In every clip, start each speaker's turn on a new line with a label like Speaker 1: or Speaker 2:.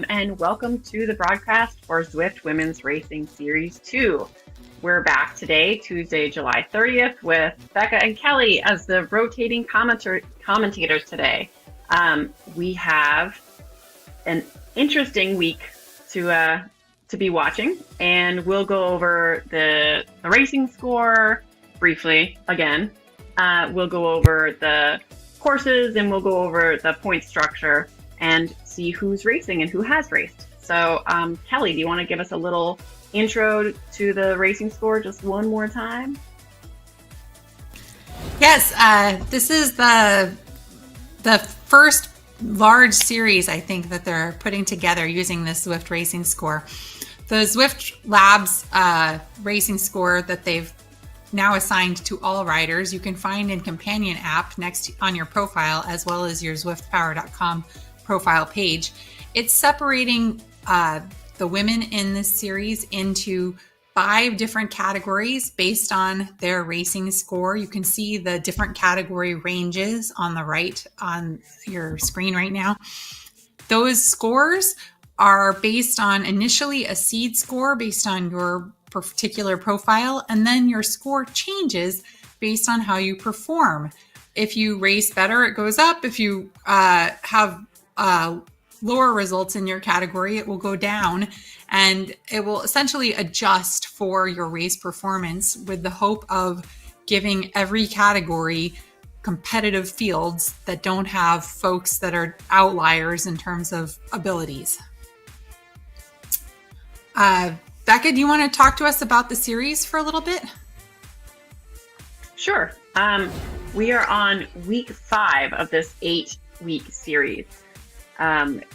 Speaker 1: and welcome to the broadcast for Zwift Women's Racing Series 2. We're back today, Tuesday, July 30th, with Becca and Kelly as the rotating commentators today. We have an interesting week to be watching, and we'll go over the racing score briefly again. We'll go over the courses, and we'll go over the point structure and see who's racing and who has raced. So, Kelly, do you want to give us a little intro to the racing score just one more time?
Speaker 2: Yes, this is the first large series, I think, that they're putting together using this Zwift racing score. The Zwift Labs racing score that they've now assigned to all riders, you can find in companion app next on your profile, as well as your ZwiftPower.com profile page. It's separating the women in this series into 5 different categories based on their racing score. You can see the different category ranges on the right on your screen right now. Those scores are based on initially a seed score based on your particular profile, and then your score changes based on how you perform. If you race better, it goes up. If you have lower results in your category, it will go down, and it will essentially adjust for your race performance with the hope of giving every category competitive fields that don't have folks that are outliers in terms of abilities. Becca, do you want to talk to us about the series for a little bit?
Speaker 1: Sure. We are on week 5 of this 8-week series.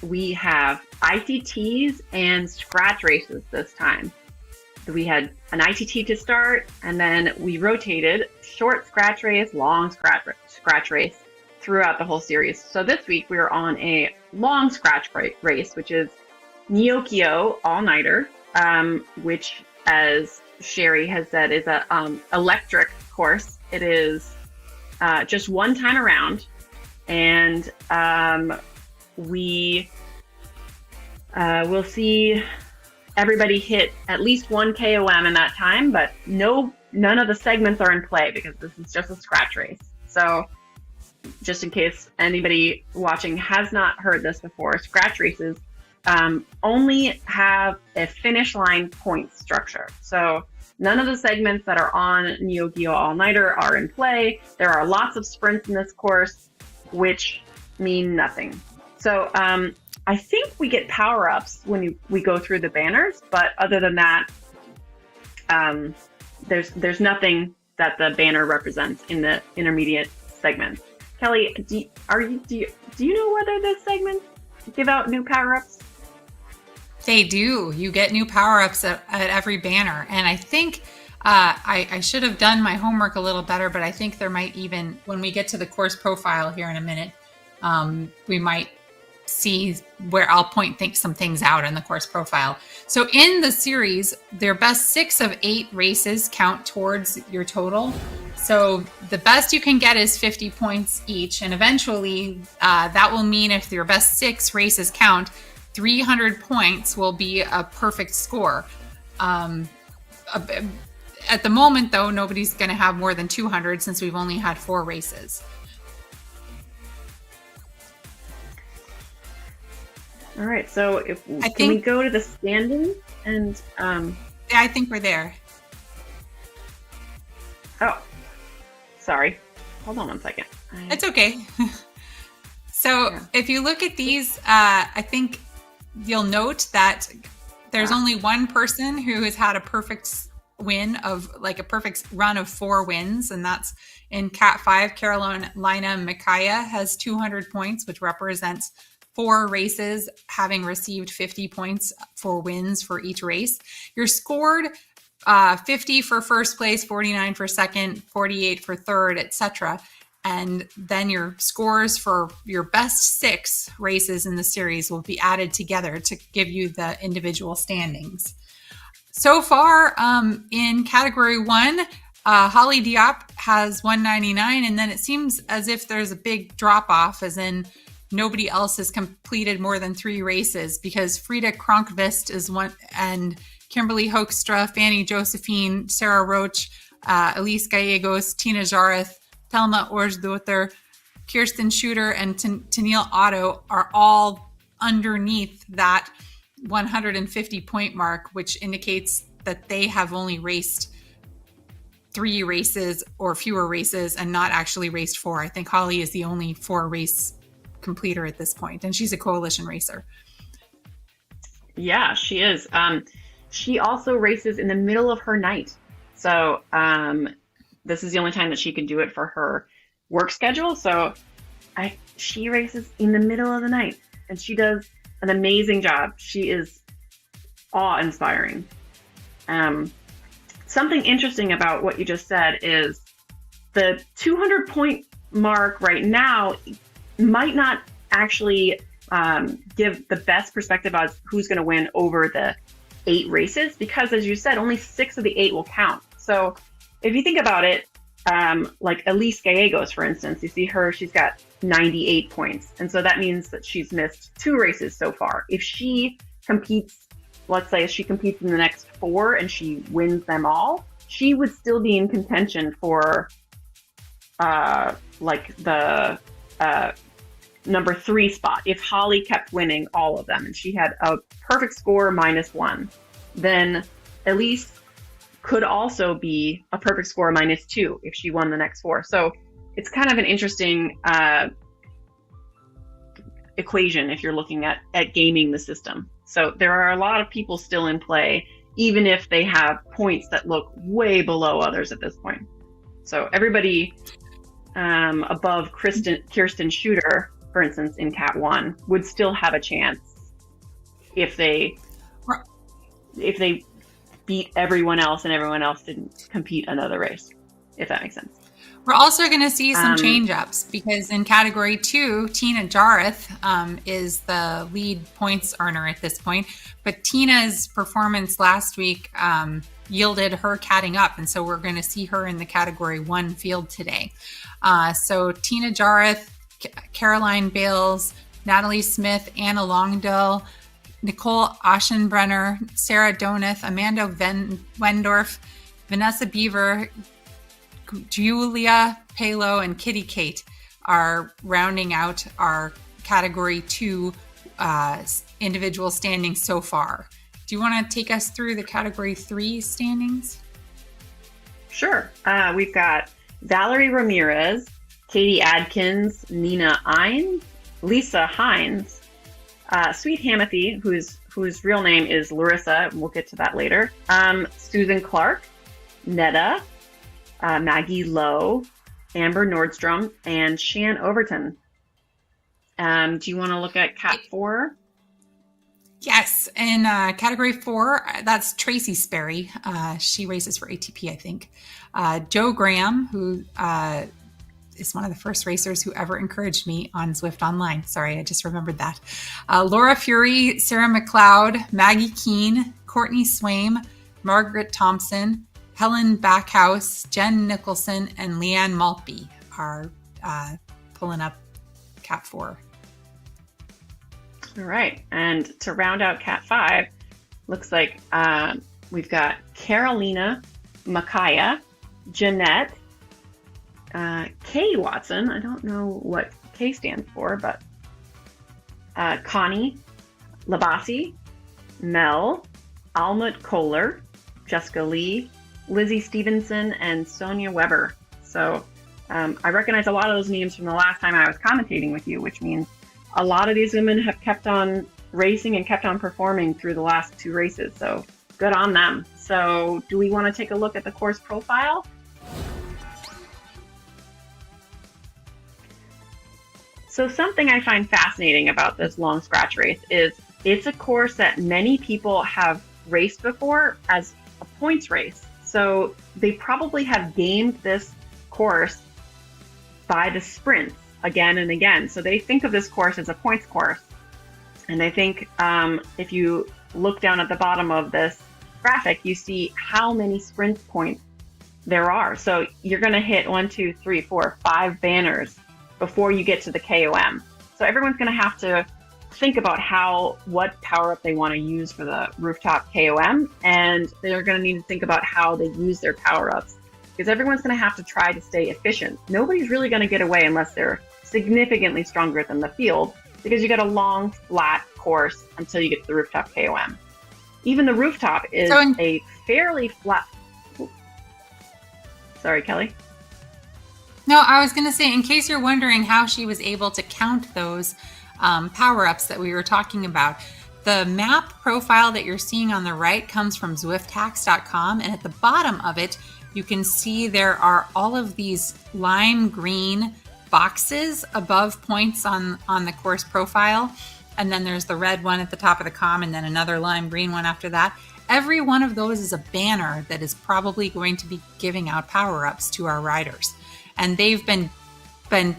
Speaker 1: We have ITTs and scratch races this time. So we had an ITT to start, and then we rotated short scratch race, long scratch race throughout the whole series. So this week we are on a long scratch race, which is Neokyo all-nighter, which, as Sherry has said, is a electric course. It is just one time around, and we will see everybody hit at least 1 KOM in that time, but none of the segments are in play because this is just a scratch race. So just in case anybody watching has not heard this before, scratch races only have a finish line point structure. So none of the segments that are on Neokyo All-Nighter are in play. There are lots of sprints in this course, which mean nothing. So I think we get power-ups when we go through the banners, but other than that, there's nothing that the banner represents in the intermediate segments. Kelly, do you know whether the segments give out new power-ups?
Speaker 2: They do. You get new power-ups at every banner. And I think I should have done my homework a little better, but I think there might even, when we get to the course profile here in a minute, we might see where I'll point some things out in the course profile. So in the series, their best 6 of 8 races count towards your total. So the best you can get is 50 points each. And eventually that will mean if your best 6 races count, 300 points will be a perfect score. At the moment, though, nobody's going to have more than 200 since we've only had 4 races.
Speaker 1: All right, so can we go to the standings? And
Speaker 2: I think we're there.
Speaker 1: Oh, sorry. Hold on one second.
Speaker 2: It's okay. So if you look at these, I think you'll note that there's only one person who has had a perfect win of like a perfect run of 4 wins, and that's in Cat 5. Carolina Mikaya has 200 points, which represents 4 races having received 50 points for wins for each race. You're scored 50 for first place, 49 for second, 48 for third, etc. And then your scores for your best 6 races in the series will be added together to give you the individual standings. So far, in category 1, Holly Diop has 199, and then it seems as if there's a big drop off, as in nobody else has completed more than 3 races, because Frida Kronkvist is one, and Kimberly Hoekstra, Fanny Josephine, Sarah Roach, Elise Gallegos, Tina Jareth, Thelma Orsdotter, Kirsten Shooter, and Tennille Otto are all underneath that 150 point mark, which indicates that they have only raced 3 races or fewer races and not actually raced 4. I think Holly is the only 4 race completer at this point, and she's a coalition racer.
Speaker 1: Yeah, she is. She also races in the middle of her night. So this is the only time that she can do it for her work schedule. So she races in the middle of the night, and she does an amazing job. She is awe-inspiring. Something interesting about what you just said is the 200 point mark right now might not actually give the best perspective on who's going to win over the 8 races, because as you said, only 6 of the 8 will count. So if you think about it, like Elise Gallegos, for instance, you see her, she's got 98 points. And so that means that she's missed 2 races so far. If she competes, let's say she competes in the next 4 and she wins them all, she would still be in contention for like the number 3 spot. If Holly kept winning all of them and she had a perfect score -1, then Elise could also be a perfect score -2 if she won the next 4. So it's kind of an interesting equation if you're looking at gaming the system. So there are a lot of people still in play, even if they have points that look way below others at this point. So everybody above Kirsten Shooter, for instance, in Cat 1, would still have a chance if they beat everyone else and everyone else didn't compete another race, if that makes sense.
Speaker 2: We're also going to see some change-ups, because in Category 2, Tina Jareth is the lead points earner at this point. But Tina's performance last week yielded her catting up, and so we're going to see her in the Category 1 field today. So Tina Jareth, Caroline Bales, Natalie Smith, Anna Longdell, Nicole Aschenbrenner, Sarah Donath, Amanda Wendorf, Vanessa Beaver, Julia Palo, and Kitty Kate are rounding out our Category 2 individual standings so far. Do you want to take us through the Category 3 standings?
Speaker 1: Sure. We've got Valerie Ramirez, Katie Adkins, Nina Ines, Lisa Hines, Sweet Hamathi, whose real name is Larissa, and we'll get to that later, Susan Clark, Netta, Maggie Lowe, Amber Nordstrom, and Shan Overton. Do you want to look at Cat 4?
Speaker 2: Yes, in Category 4, that's Tracy Sperry. She races for ATP, I think. Joe Graham, who is one of the first racers who ever encouraged me on Zwift Online. Sorry, I just remembered that. Laura Fury, Sarah McLeod, Maggie Keene, Courtney Swaim, Margaret Thompson, Helen Backhouse, Jen Nicholson, and Leanne Maltby are pulling up Cat 4.
Speaker 1: All right. And to round out Cat 5, looks like we've got Carolina, Makaya, Jeanette, Kay Watson. I don't know what K stands for, but Connie, Labasi, Mel, Almut Kohler, Jessica Lee, Lizzie Stevenson, and Sonia Weber. So I recognize a lot of those names from the last time I was commentating with you, which means a lot of these women have kept on racing and kept on performing through the last 2 races. So good on them. So do we want to take a look at the course profile? So something I find fascinating about this long scratch race is it's a course that many people have raced before as a points race. So they probably have gamed this course by the sprints again and again. So they think of this course as a points course. And I think if you look down at the bottom of this graphic, you see how many sprint points there are. So you're going to hit 1, 2, 3, 4, 5 banners before you get to the KOM. So everyone's going to have to think about what power up they want to use for the rooftop KOM, and they're going to need to think about how they use their power ups, because everyone's going to have to try to stay efficient. Nobody's really going to get away unless they're significantly stronger than the field, because you got a long flat course until you get to the rooftop KOM. Even the rooftop is a fairly flat. Sorry, Kelly.
Speaker 2: No, I was going to say, in case you're wondering how she was able to count those power-ups that we were talking about, the map profile that you're seeing on the right comes from zwifthacks.com, and at the bottom of it, you can see there are all of these lime green boxes above points on the course profile, and then there's the red one at the top of the com, and then another lime green one after that. Every one of those is a banner that is probably going to be giving out power-ups to our riders. And they've been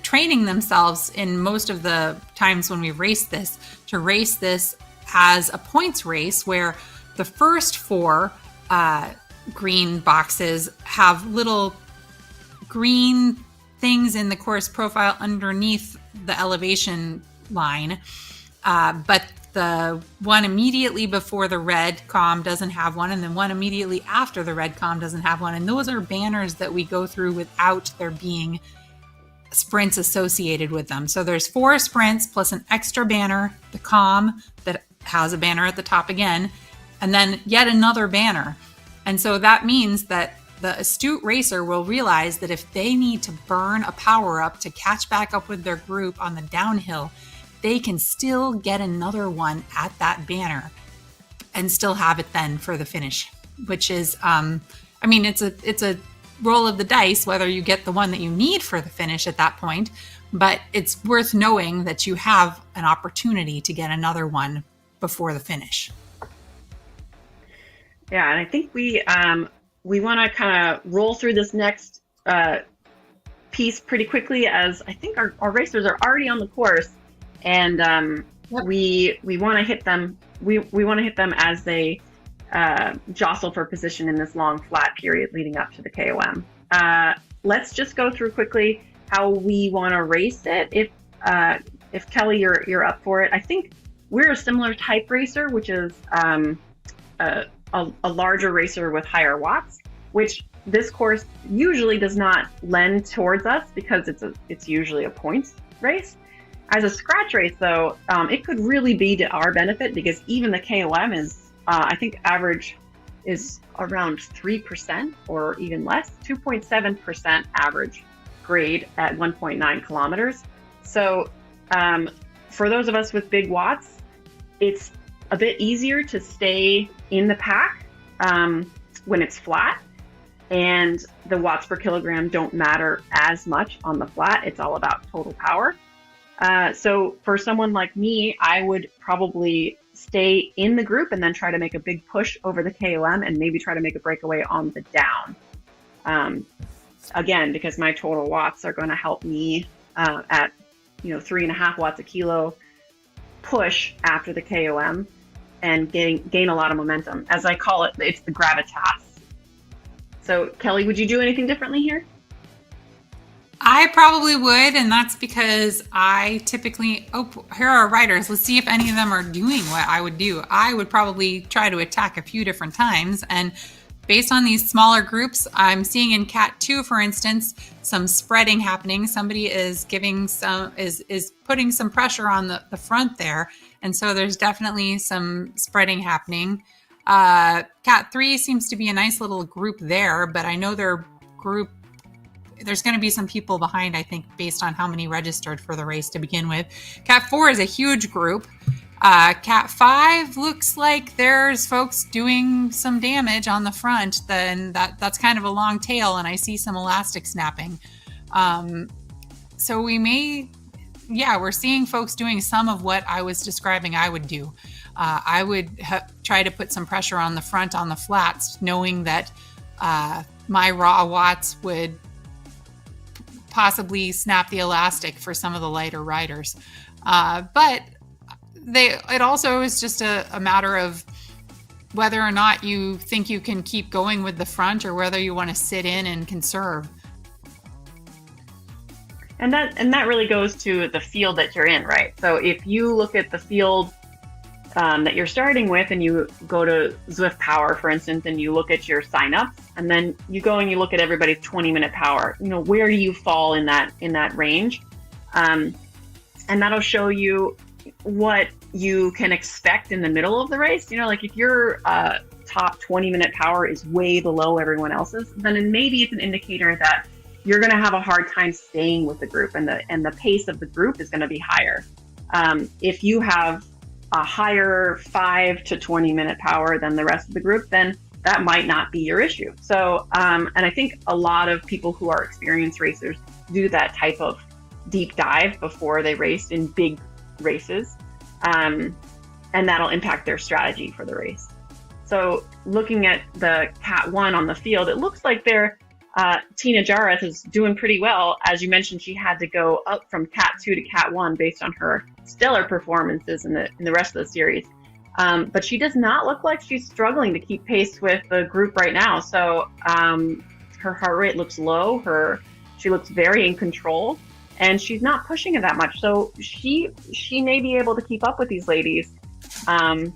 Speaker 2: training themselves in most of the times when we've raced this to race this as a points race, where the first 4 green boxes have little green things in the course profile underneath the elevation line. But the one immediately before the red com doesn't have one, and then one immediately after the red com doesn't have one. And those are banners that we go through without there being sprints associated with them. So there's 4 sprints plus an extra banner, the com that has a banner at the top again, and then yet another banner. And so that means that the astute racer will realize that if they need to burn a power up to catch back up with their group on the downhill, they can still get another one at that banner and still have it then for the finish, which is, it's a roll of the dice whether you get the one that you need for the finish at that point, but it's worth knowing that you have an opportunity to get another one before the finish.
Speaker 1: Yeah, and I think we want to kind of roll through this next piece pretty quickly, as I think our racers are already on the course, and we want to hit them. We want to hit them as they jostle for position in this long flat period leading up to the KOM. Let's just go through quickly how we want to race it. If Kelly, you're up for it. I think we're a similar type racer, which is a larger racer with higher watts, which this course usually does not lend towards us because it's usually a points race. As a scratch race, though, it could really be to our benefit, because even the KOM is, I think, average is around 3% or even less, 2.7% average grade at 1.9 kilometers. So for those of us with big watts, it's a bit easier to stay in the pack when it's flat, and the watts per kilogram don't matter as much on the flat. It's all about total power. So for someone like me, I would probably stay in the group and then try to make a big push over the KOM and maybe try to make a breakaway on the down. Again, because my total watts are going to help me at 3.5 watts a kilo push after the KOM and gain a lot of momentum. As I call it, it's the gravitas. So Kelly, would you do anything differently here?
Speaker 2: I probably would, and that's because I typically, here are our riders. Let's see if any of them are doing what I would do. I would probably try to attack a few different times, and based on these smaller groups, I'm seeing in Cat 2, for instance, some spreading happening. Somebody is putting some pressure on the front there, and so there's definitely some spreading happening. Cat 3 seems to be a nice little group there, but I know their group, there's going to be some people behind, I think, based on how many registered for the race to begin with. Cat 4 is a huge group. Cat 5 looks like there's folks doing some damage on the front. Then that's kind of a long tail, and I see some elastic snapping. So we're seeing folks doing some of what I was describing I would do. I would try to put some pressure on the front on the flats, knowing that my raw watts would possibly snap the elastic for some of the lighter riders. But it also is just a matter of whether or not you think you can keep going with the front or whether you want to sit in and conserve.
Speaker 1: And that really goes to the field that you're in, right? So if you look at the field that you're starting with, and you go to Zwift Power, for instance, and you look at your signups, and then you go and you look at everybody's 20-minute power. Where do you fall in that range? And that'll show you what you can expect in the middle of the race. Like if your top 20-minute power is way below everyone else's, then maybe it's an indicator that you're going to have a hard time staying with the group, and the pace of the group is going to be higher. If you have a higher 5 to 20-minute power than the rest of the group, then that might not be your issue. So, and I think a lot of people who are experienced racers do that type of deep dive before they race in big races, and that'll impact their strategy for the race. So looking at the Cat 1 on the field, it looks like Tina Jareth is doing pretty well. As you mentioned, she had to go up from Cat 2 to Cat 1 based on her stellar performances in the rest of the series. But she does not look like she's struggling to keep pace with the group right now. So her heart rate looks low. She looks very in control, and she's not pushing it that much. So she may be able to keep up with these ladies. And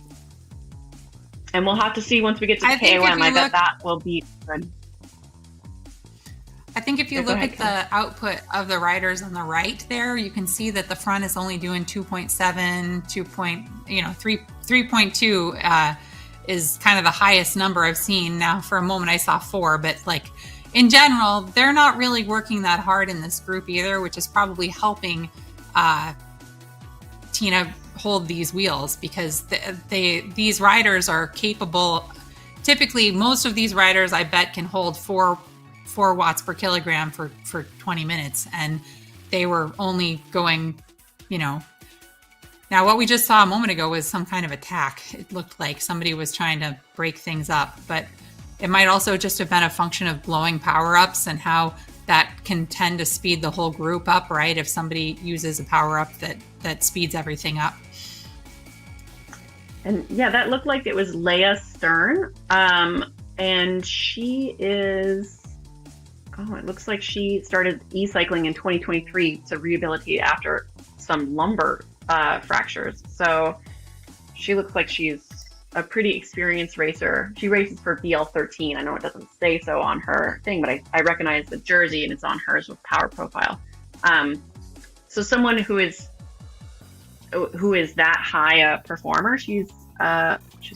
Speaker 1: we'll have to see once we get to KOM. I bet that will be good.
Speaker 2: I think if you look at the output of the riders on the right there, you can see that the front is only doing 2.7, 3.2 is kind of the highest number I've seen. Now, for a moment, I saw 4, but like in general, they're not really working that hard in this group either, which is probably helping Tina hold these wheels, because these riders are capable. Typically, most of these riders, I bet, can hold 4 watts per kilogram for 20 minutes, and they were only going, now what we just saw a moment ago was some kind of attack. It looked like somebody was trying to break things up, but it might also just have been a function of blowing power-ups and how that can tend to speed the whole group up, right? If somebody uses a power-up that speeds everything up.
Speaker 1: And yeah, that looked like it was Leah Stern. And she is, it looks like she started e-cycling in 2023 to rehabilitate after some lumbar fractures. So she looks like she's a pretty experienced racer. She races for BL13. I know it doesn't say so on her thing, but I recognize the jersey, and it's on hers with Power Profile. So someone who is that high a performer, she's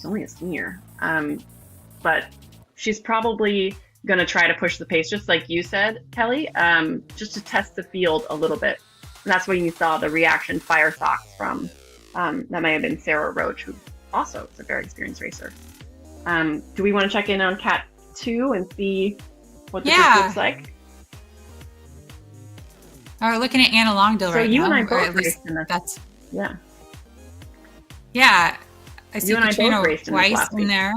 Speaker 1: only a senior, but she's probably going to try to push the pace, just like you said, Kelly, just to test the field a little bit. And that's when you saw the reaction fire socks from, that may have been Sarah Roach, who also is a very experienced racer. Do we want to check in on Cat 2 and see what the group looks like?
Speaker 2: Oh, we're looking at Anna Longdale right now.
Speaker 1: So you and I both raced in this.
Speaker 2: Yeah. I see Katrina Weiss in there.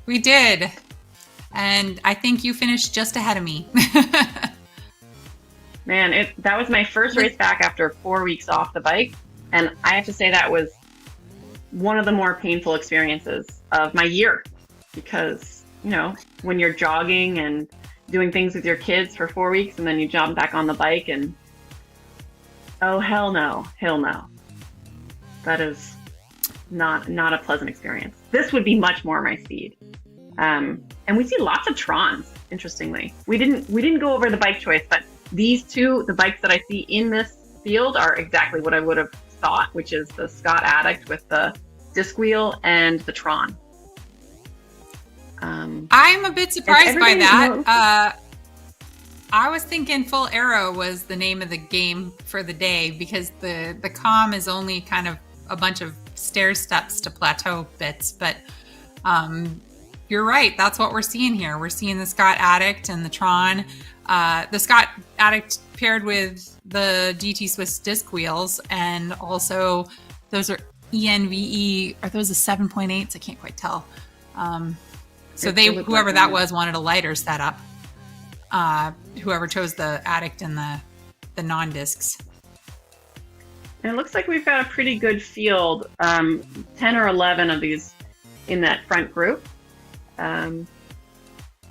Speaker 2: We did. And I think you finished just ahead of me.
Speaker 1: Man, that was my first race back after 4 weeks off the bike. And I have to say that was one of the more painful experiences of my year. Because, when you're jogging and doing things with your kids for 4 weeks, and then you jump back on the bike and, oh, hell no. That is not a pleasant experience. This would be much more my speed. And we see lots of Trons, interestingly. We didn't go over the bike choice, but these two, the bikes that I see in this field, are exactly what I would have thought, which is the Scott Addict with the disc wheel and the Tron.
Speaker 2: I'm a bit surprised by that. I was thinking Full Aero was the name of the game for the day, because the COM is only kind of a bunch of stair steps to plateau bits, but you're right. That's what we're seeing here. We're seeing the Scott Addict and the Tron. The Scott Addict paired with the GT Swiss disc wheels, and also those are ENVE. Are those the 7.8s? I can't quite tell. So whoever that was wanted a lighter setup. Whoever chose the Addict and the non-discs.
Speaker 1: And it looks like we've got a pretty good field. 10 or 11 of these in that front group.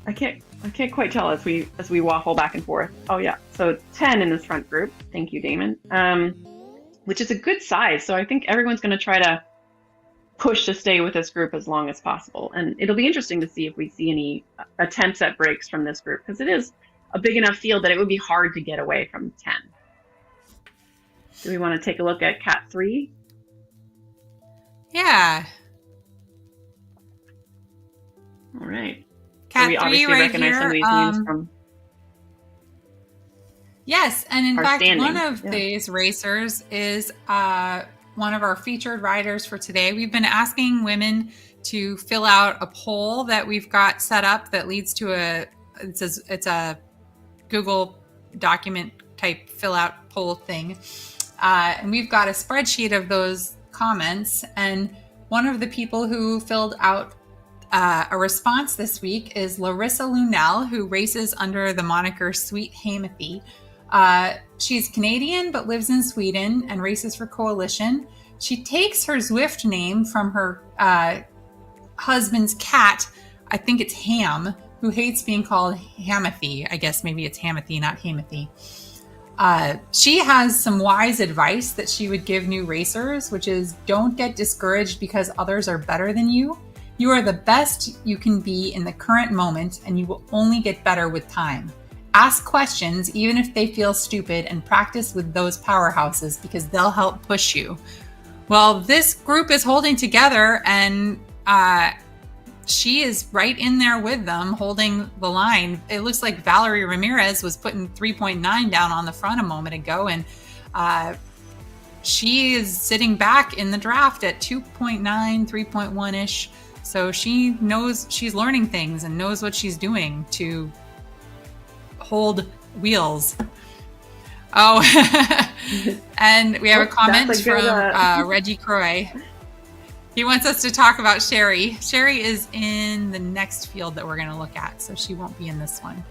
Speaker 1: I can't quite tell as we waffle back and forth. Oh yeah, so 10 in this front group. Thank you, Damon. Which is a good size. So I think everyone's going to try to push to stay with this group as long as possible. And it'll be interesting to see if we see any attempts at breaks from this group, because it is a big enough field that it would be hard to get away from 10. Do we want to take a look at Cat 3?
Speaker 2: Yeah.
Speaker 1: All right.
Speaker 2: Cat
Speaker 1: so we
Speaker 2: 3
Speaker 1: obviously
Speaker 2: right
Speaker 1: recognize
Speaker 2: here.
Speaker 1: some of these names from.
Speaker 2: Yes, and in
Speaker 1: Our
Speaker 2: fact,
Speaker 1: standings,
Speaker 2: one of
Speaker 1: yeah.
Speaker 2: these racers is one of our featured riders for today. We've been asking women to fill out a poll that we've got set up that leads to it's a Google document type fill out poll thing. And we've got a spreadsheet of those comments. And one of the people who filled out a response this week is Larissa Lunell, who races under the moniker Sweet Hamathy. She's Canadian but lives in Sweden and races for Coalition. She takes her Zwift name from her husband's cat. I think it's Ham, who hates being called Hamathy. I guess maybe it's Hamathy, not Hamathy. She has some wise advice that she would give new racers, which is don't get discouraged because others are better than you. You are the best you can be in the current moment, and you will only get better with time. Ask questions, even if they feel stupid, and practice with those powerhouses because they'll help push you. Well, this group is holding together, and she is right in there with them, holding the line. It looks like Valerie Ramirez was putting 3.9 down on the front a moment ago, and she is sitting back in the draft at 2.9, 3.1-ish. So she knows, she's learning things and knows what she's doing to hold wheels. Oh, and we have a comment from Reggie Croy. He wants us to talk about Sherry. Sherry is in the next field that we're going to look at, so she won't be in this one.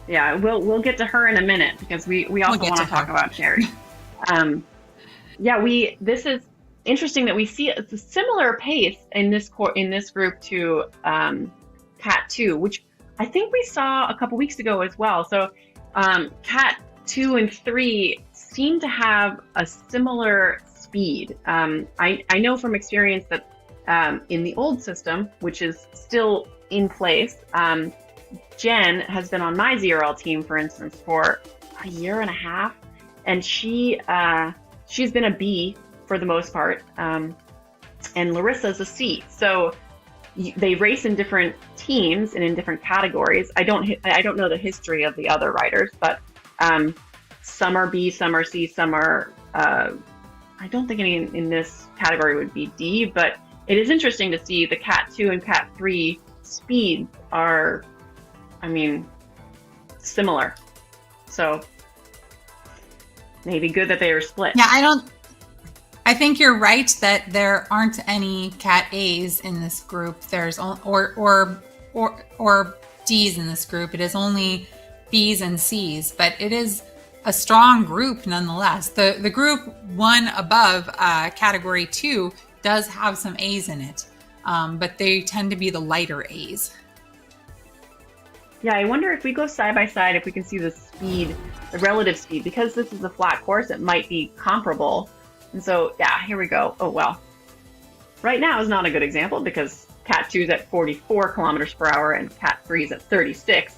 Speaker 1: Yeah, we'll get to her in a minute because we also want to talk about Sherry. This is interesting that we see a similar pace in this group to Cat 2, which I think we saw a couple weeks ago as well. So Cat 2 and 3 seem to have a similar speed. I know from experience that in the old system, which is still in place, Jen has been on my ZRL team, for instance, for a year and a half, and she's been a B for the most part, and Larissa's a C. So they race in different teams and in different categories. I don't know the history of the other riders, but some are B, some are C, some are. I don't think any in this category would be D, but it is interesting to see the Cat 2 and Cat 3 speeds are, similar. So maybe good that they are split.
Speaker 2: Yeah, I think you're right that there aren't any Cat A's in this group. There's or D's in this group. It is only B's and C's, but it is a strong group nonetheless. The group one above category 2 does have some A's in it, but they tend to be the lighter A's.
Speaker 1: Yeah, I wonder if we go side by side, if we can see the speed, the relative speed, because this is a flat course, it might be comparable. And so, yeah, here we go. Oh, well, right now is not a good example because Cat 2 is at 44 kilometers per hour and Cat 3 is at 36.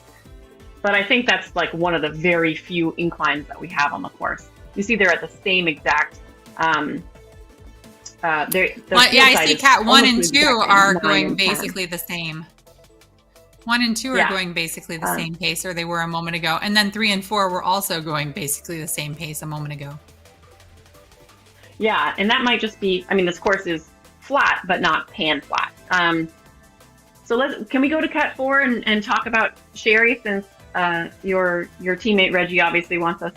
Speaker 1: But I think that's like one of the very few inclines that we have on the course. You see they're at the same exact. I
Speaker 2: see Cat 1 and 2 are going basically the same. 1 and 2 are going basically the same pace, or they were a moment ago. And then 3 and 4 were also going basically the same pace a moment ago.
Speaker 1: Yeah, and that might just be, this course is flat, but not pan flat. So can we go to Cat 4 and talk about Sherry, since your teammate Reggie obviously wants us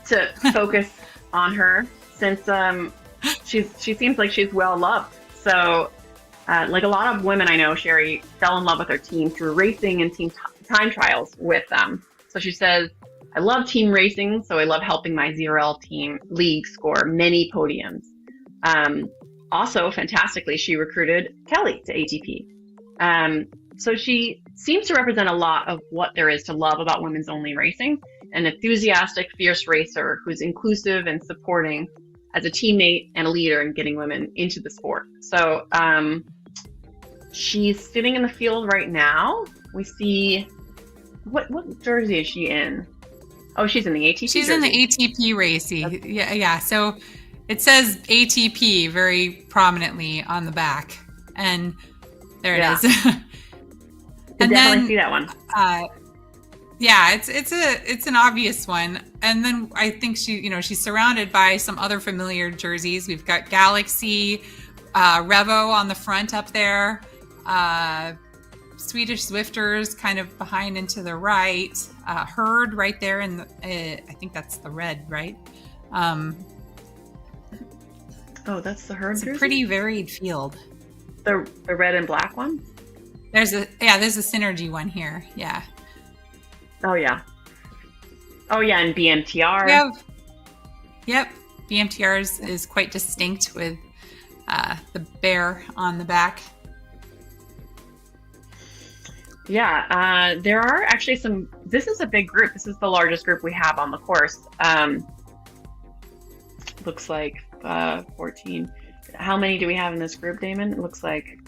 Speaker 1: to focus on her, since she seems like she's well loved. So like a lot of women I know, Sherry fell in love with her team through racing and team time trials with them. So she says, I love team racing, so I love helping my ZRL team league score many podiums. Also, fantastically, she recruited Kelly to ATP. So she seems to represent a lot of what there is to love about women's only racing, an enthusiastic, fierce racer who's inclusive and supporting as a teammate and a leader in getting women into the sport. So she's sitting in the field right now. We see, what jersey is she in? Oh, she's in the ATP.
Speaker 2: She's
Speaker 1: jersey.
Speaker 2: In the ATP race. Yeah. So it says ATP very prominently on the back, and there it is.
Speaker 1: And definitely see that one.
Speaker 2: Yeah, it's an obvious one. And then I think she's surrounded by some other familiar jerseys. We've got Galaxy, Revo on the front up there, Swedish Zwifters kind of behind and to the right, Herd right there in the, I think that's the red, right?
Speaker 1: Oh, that's the Herd jersey?
Speaker 2: It's a pretty varied field.
Speaker 1: The red and black one?
Speaker 2: There's a Synergy one here. Yeah.
Speaker 1: Oh yeah, and BMTR.
Speaker 2: Yep. BMTR is quite distinct with the bear on the back.
Speaker 1: Yeah, there are actually some. This is a big group. This is the largest group we have on the course. Looks like 14. How many do we have in this group, Damon? It looks like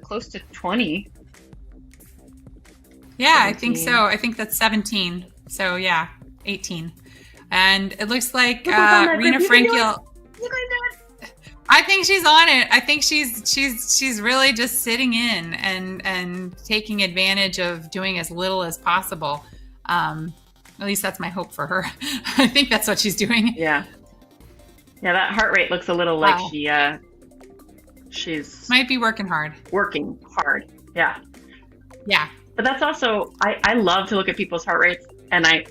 Speaker 1: close to 20.
Speaker 2: Yeah, 17.
Speaker 1: I
Speaker 2: think so. I think that's 17. So yeah, 18. And it looks like Rena Frankel. I think she's on it. I think she's really just sitting in and taking advantage of doing as little as possible. At least that's my hope for her. I think that's what she's doing.
Speaker 1: Yeah. Yeah, that heart rate looks a little like she's
Speaker 2: might be working hard.
Speaker 1: Working hard. Yeah.
Speaker 2: Yeah.
Speaker 1: But that's also I love to look at people's heart rates, and I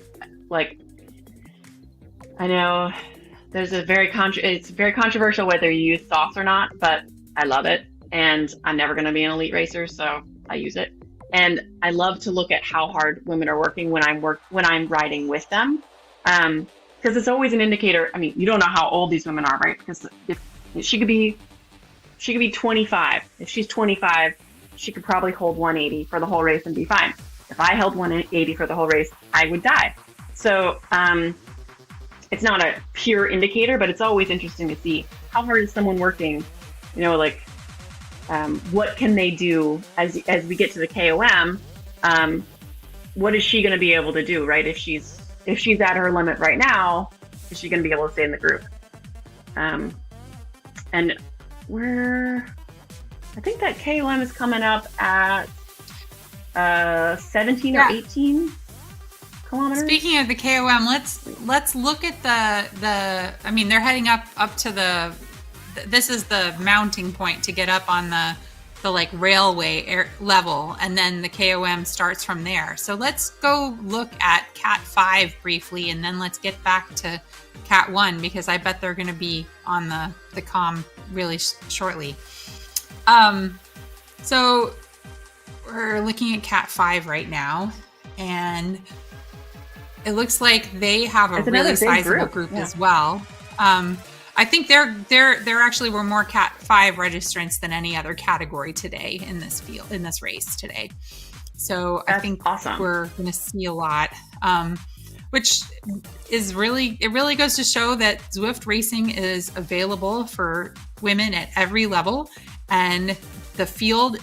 Speaker 1: know there's it's very controversial whether you use sauce or not, but I love it, and I'm never going to be an elite racer, so I use it. And I love to look at how hard women are working when I'm riding with them, because it's always an indicator. I mean, you don't know how old these women are, right? Because if she could be 25. If she's 25, she could probably hold 180 for the whole race and be fine. If I held 180 for the whole race, I would die. So it's not a pure indicator, but it's always interesting to see how hard is someone working. What can they do as we get to the KOM? What is she going to be able to do, right? If she's at her limit right now, is she going to be able to stay in the group? And I think that KOM is coming up at 17 or 18 kilometers.
Speaker 2: Speaking of the KOM, let's look at the. I mean, they're heading up to the. This is the mounting point to get up on the like railway level, and then the KOM starts from there. So let's go look at Cat 5 briefly, and then let's get back to Cat 1, because I bet they're going to be on the comm really shortly. So we're looking at Cat 5 right now, and it looks like they have a really sizable group as well. I think there actually were more Cat 5 registrants than any other category today in this race today. So I think awesome. We're going to see a lot, which is it really goes to show that Zwift racing is available for women at every level, and the field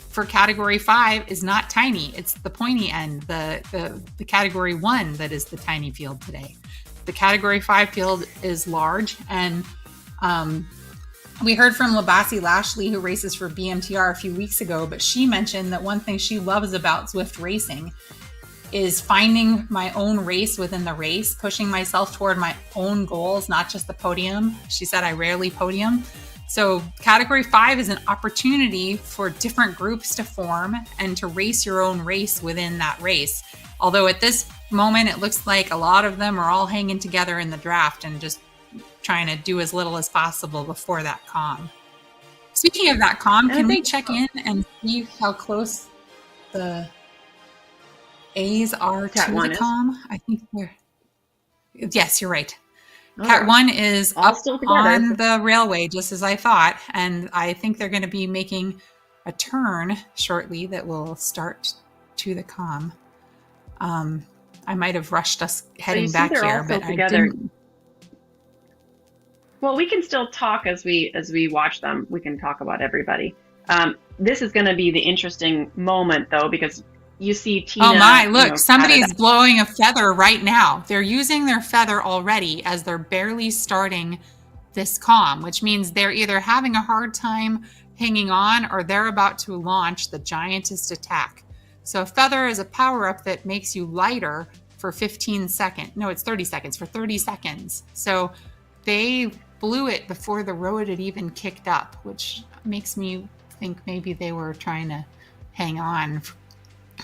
Speaker 2: for category 5 is not tiny. It's the pointy end, the category 1 that is the tiny field today. The category 5 field is large, and we heard from Labassi Lashley, who races for BMTR a few weeks ago, but she mentioned that one thing she loves about Zwift racing is finding my own race within the race, pushing myself toward my own goals, not just the podium. She said, I rarely podium. So category 5 is an opportunity for different groups to form and to race your own race within that race. Although at this moment, it looks like a lot of them are all hanging together in the draft and just trying to do as little as possible before that comm. Speaking of that comm, can we check in and see how close the A's are to the comm? I think yes, you're right. Cat 1 is up on the railway, just as I thought. And I think they're going to be making a turn shortly that will start to the comm. I might have rushed us heading back here, but I didn't.
Speaker 1: Well, we can still talk as we watch them. We can talk about everybody. This is going to be the interesting moment, though, because you see Tina.
Speaker 2: Oh my! Look, somebody's blowing a feather right now. They're using their feather already as they're barely starting this comm, which means they're either having a hard time hanging on or they're about to launch the giantest attack. So a feather is a power-up that makes you lighter for 15 seconds. No, it's 30 seconds, for 30 seconds. So they blew it before the road had even kicked up, which makes me think maybe they were trying to hang on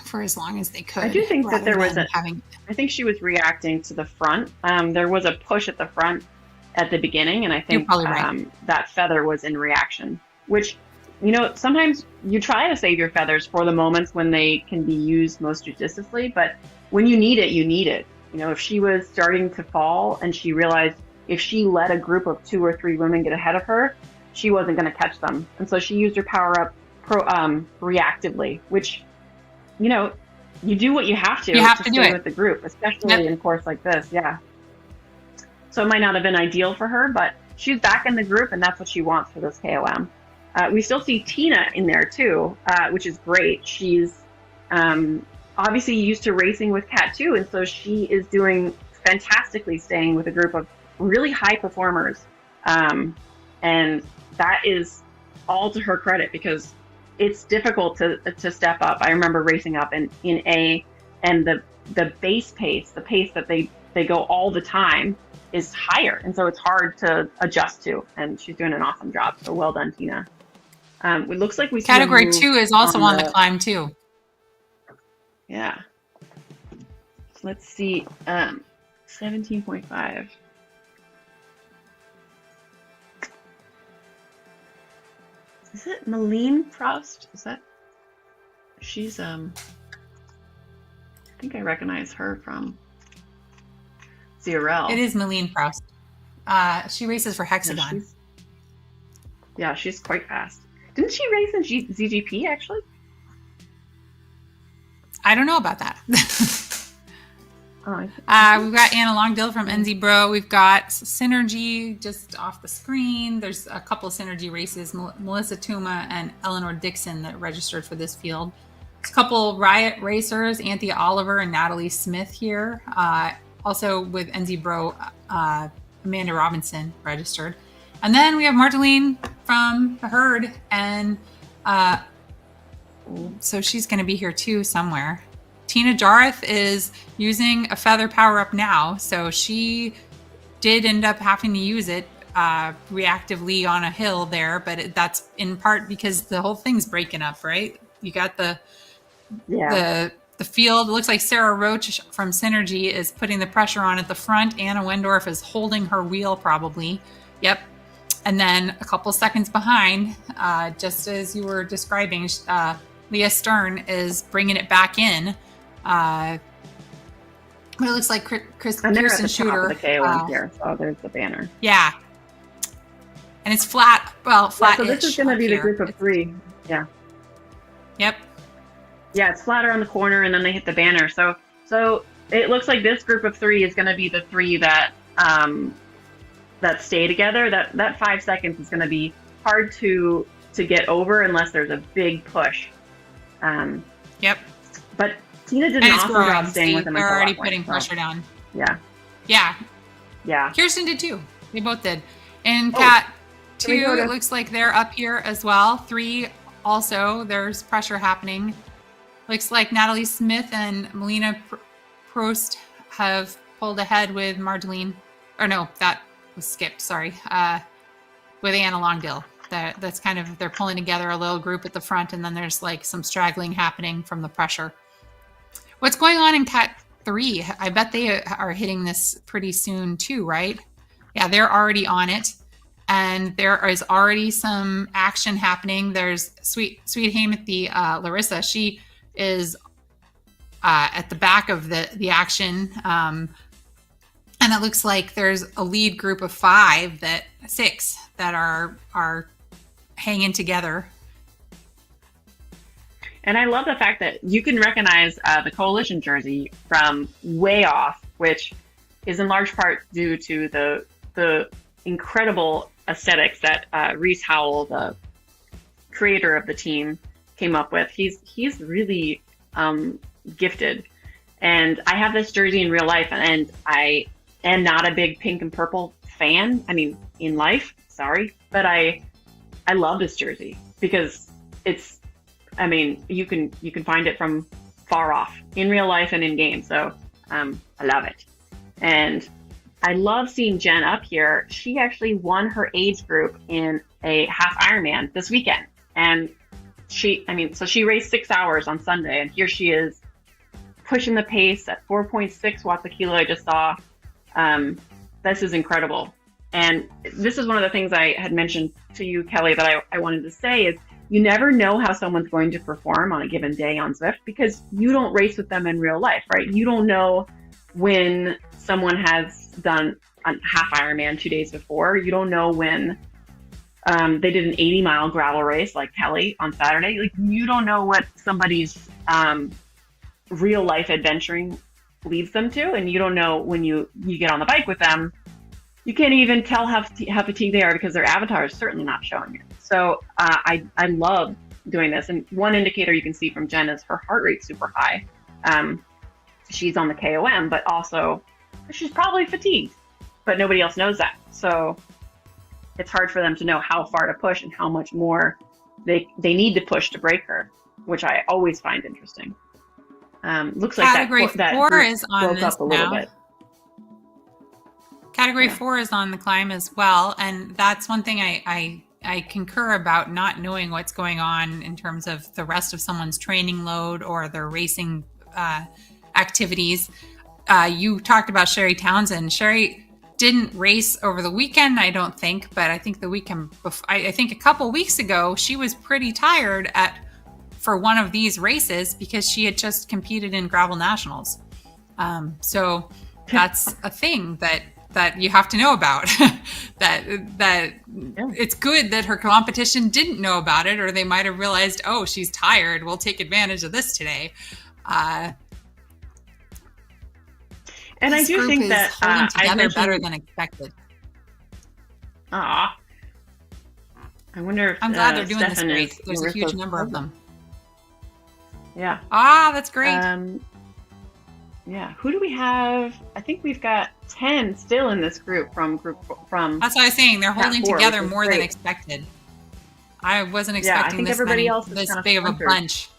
Speaker 2: for as long as they could.
Speaker 1: I do think that there was I think she was reacting to the front. There was a push at the front at the beginning, and I think that feather was in reaction, which, sometimes you try to save your feathers for the moments when they can be used most judiciously, but when you need it, you need it. If she was starting to fall and she realized if she let a group of 2 or 3 women get ahead of her, she wasn't going to catch them. And so she used her power up reactively, which, you do what you have to stay with the group, especially in a course like this. Yeah. So it might not have been ideal for her, but she's back in the group, and that's what she wants for this KOM. We still see Tina in there too, which is great. She's obviously used to racing with Cat 2, and so she is doing fantastically staying with a group of really high performers. And that is all to her credit, because it's difficult to step up. I remember racing up in A, and the base pace, the pace that they go all the time, is higher, and so it's hard to adjust to, and she's doing an awesome job. So well done, Tina. It looks like we see
Speaker 2: Category 2 is also on the climb too.
Speaker 1: Yeah. Let's see. 17.5. Is it Malene Proust? Is that? She's I think I recognize her from Zerel.
Speaker 2: It is Malene Proust. She races for Hexagon.
Speaker 1: Yeah, she's quite fast. Didn't she race in ZGP actually?
Speaker 2: I don't know about that. We've got Anna Longdill from NZ Bro. We've got Synergy just off the screen. There's a couple of Synergy races. Melissa Tuma and Eleanor Dixon that registered for this field. There's a couple Riot racers, Anthea Oliver and Natalie Smith here. Also with NZ Bro, Amanda Robinson registered. And then we have Marceline from the herd, and so she's going to be here too somewhere. Tina Jareth is using a feather power up now, so she did end up having to use it reactively on a hill there, but that's in part because the whole thing's breaking up, right? You got the field. It looks like Sarah Roach from Synergy is putting the pressure on at the front. Anna Wendorf is holding her wheel probably. Yep. And then a couple seconds behind, just as you were describing, Leah Stern is bringing it back in. But it looks like Kirsten Shooter.
Speaker 1: The KOM here, so there's the banner.
Speaker 2: Yeah. And it's flat. Well, flat.
Speaker 1: So this is going to be the group of 3. Yeah.
Speaker 2: Yep.
Speaker 1: Yeah, it's flatter on the corner, and then they hit the banner. So it looks like this group of 3 is going to be the 3 that stay together. That 5 seconds is going to be hard to get over unless there's a big push.
Speaker 2: Yep.
Speaker 1: But Tina did an awesome job staying with them.
Speaker 2: They're already putting pressure down.
Speaker 1: Yeah.
Speaker 2: Yeah.
Speaker 1: Yeah.
Speaker 2: Kirsten did too. They both did. And Cat 2, it looks like they're up here as well. 3 also, there's pressure happening. Looks like Natalie Smith and Melina Proust have pulled ahead with Marjeline. Or no, that was skipped, sorry. With Anna Longdill. That's kind of, they're pulling together a little group at the front, and then there's like some straggling happening from the pressure. What's going on in Cat 3? I bet they are hitting this pretty soon too, right? Yeah, they're already on it. And there is already some action happening. There's Sweet Hamothy, Larissa. She is at the back of the action. And it looks like there's a lead group of 6 that are hanging together.
Speaker 1: And I love the fact that you can recognize the coalition jersey from way off, which is in large part due to the incredible aesthetics that Reese Howell, the creator of the team, came up with. He's really gifted. And I have this jersey in real life, and I am not a big pink and purple fan. I mean, in life, sorry, but I love this jersey because it's. I mean, you can find it from far off in real life and in game. So I love it, and I love seeing Jen up here. She actually won her age group in a half Ironman this weekend, and she raced 6 hours on Sunday, and here she is pushing the pace at 4.6 watts a kilo. I just saw. This is incredible. And this is one of the things I had mentioned to you, Kelly, that I wanted to say is you never know how someone's going to perform on a given day on Zwift because you don't race with them in real life, right? You don't know when someone has done a half Ironman 2 days before. You don't know when they did an 80-mile gravel race like Kelly on Saturday. Like, you don't know what somebody's real life adventuring leads them to, and you don't know when you get on the bike with them. You can't even tell how fatigued they are because their avatar is certainly not showing it. So I love doing this. And one indicator you can see from Jen is her heart rate's super high. She's on the KOM, but also she's probably fatigued, but nobody else knows that. So it's hard for them to know how far to push and how much more they need to push to break her, which I always find interesting. Looks like
Speaker 2: Category
Speaker 1: that
Speaker 2: 4 is on
Speaker 1: broke
Speaker 2: this
Speaker 1: up a little
Speaker 2: now.
Speaker 1: bit.
Speaker 2: Category 4 is on the climb as well, and that's one thing I concur about not knowing what's going on in terms of the rest of someone's training load or their racing activities. You talked about Sherry Townsend. Sherry didn't race over the weekend, I don't think, but I think the weekend before, I think a couple weeks ago, she was pretty tired for one of these races because she had just competed in gravel nationals. So that's a thing that you have to know about. that It's good that her competition didn't know about it, or they might have realized, oh, she's tired, we'll take advantage of this today.
Speaker 1: And I do think that
Speaker 2: holding together better than expected.
Speaker 1: I wonder if
Speaker 2: I'm glad they're doing
Speaker 1: Stefan
Speaker 2: this great. There's a huge number of them.
Speaker 1: Yeah.
Speaker 2: That's great.
Speaker 1: Yeah. Who do we have? I think we've got 10 still in this group from.
Speaker 2: That's what I was saying. They're holding together more
Speaker 1: great.
Speaker 2: than expected. I wasn't expecting this big of a bunch.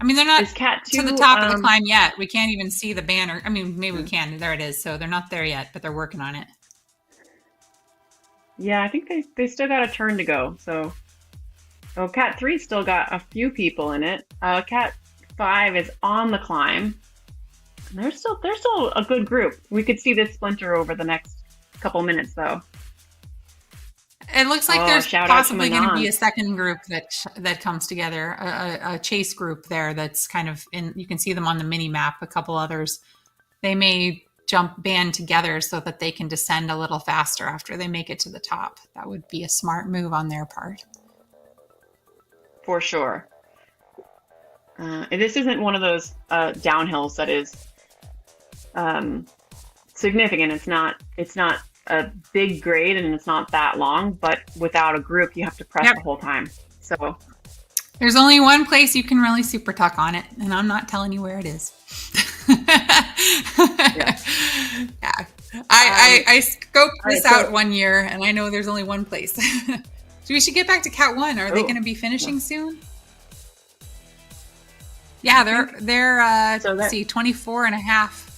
Speaker 2: I mean, they're not to the top of the climb yet. We can't even see the banner. I mean, maybe we can. There it is. So they're not there yet, but they're working on it.
Speaker 1: Yeah, I think they still got a turn to go. So, Cat 3 still got a few people in it. Cat 5 is on the climb. And they're still a good group. We could see this splinter over the next couple minutes, though.
Speaker 2: It looks like there's possibly going to be a second group that comes together, a chase group there that's kind of in. You can see them on the mini map. A couple others, they may band together so that they can descend a little faster after they make it to the top. That would be a smart move on their part.
Speaker 1: For sure. This isn't one of those downhills that is significant. It's not a big grade and it's not that long, but without a group, you have to press the whole time. So
Speaker 2: there's only one place you can really super tuck on it, and I'm not telling you where it is. Yeah. I scoped this out one year, and I know there's only one place. So we should get back to Cat 1. Are they going to be finishing soon? Yeah, they're let's see, 24 and a half.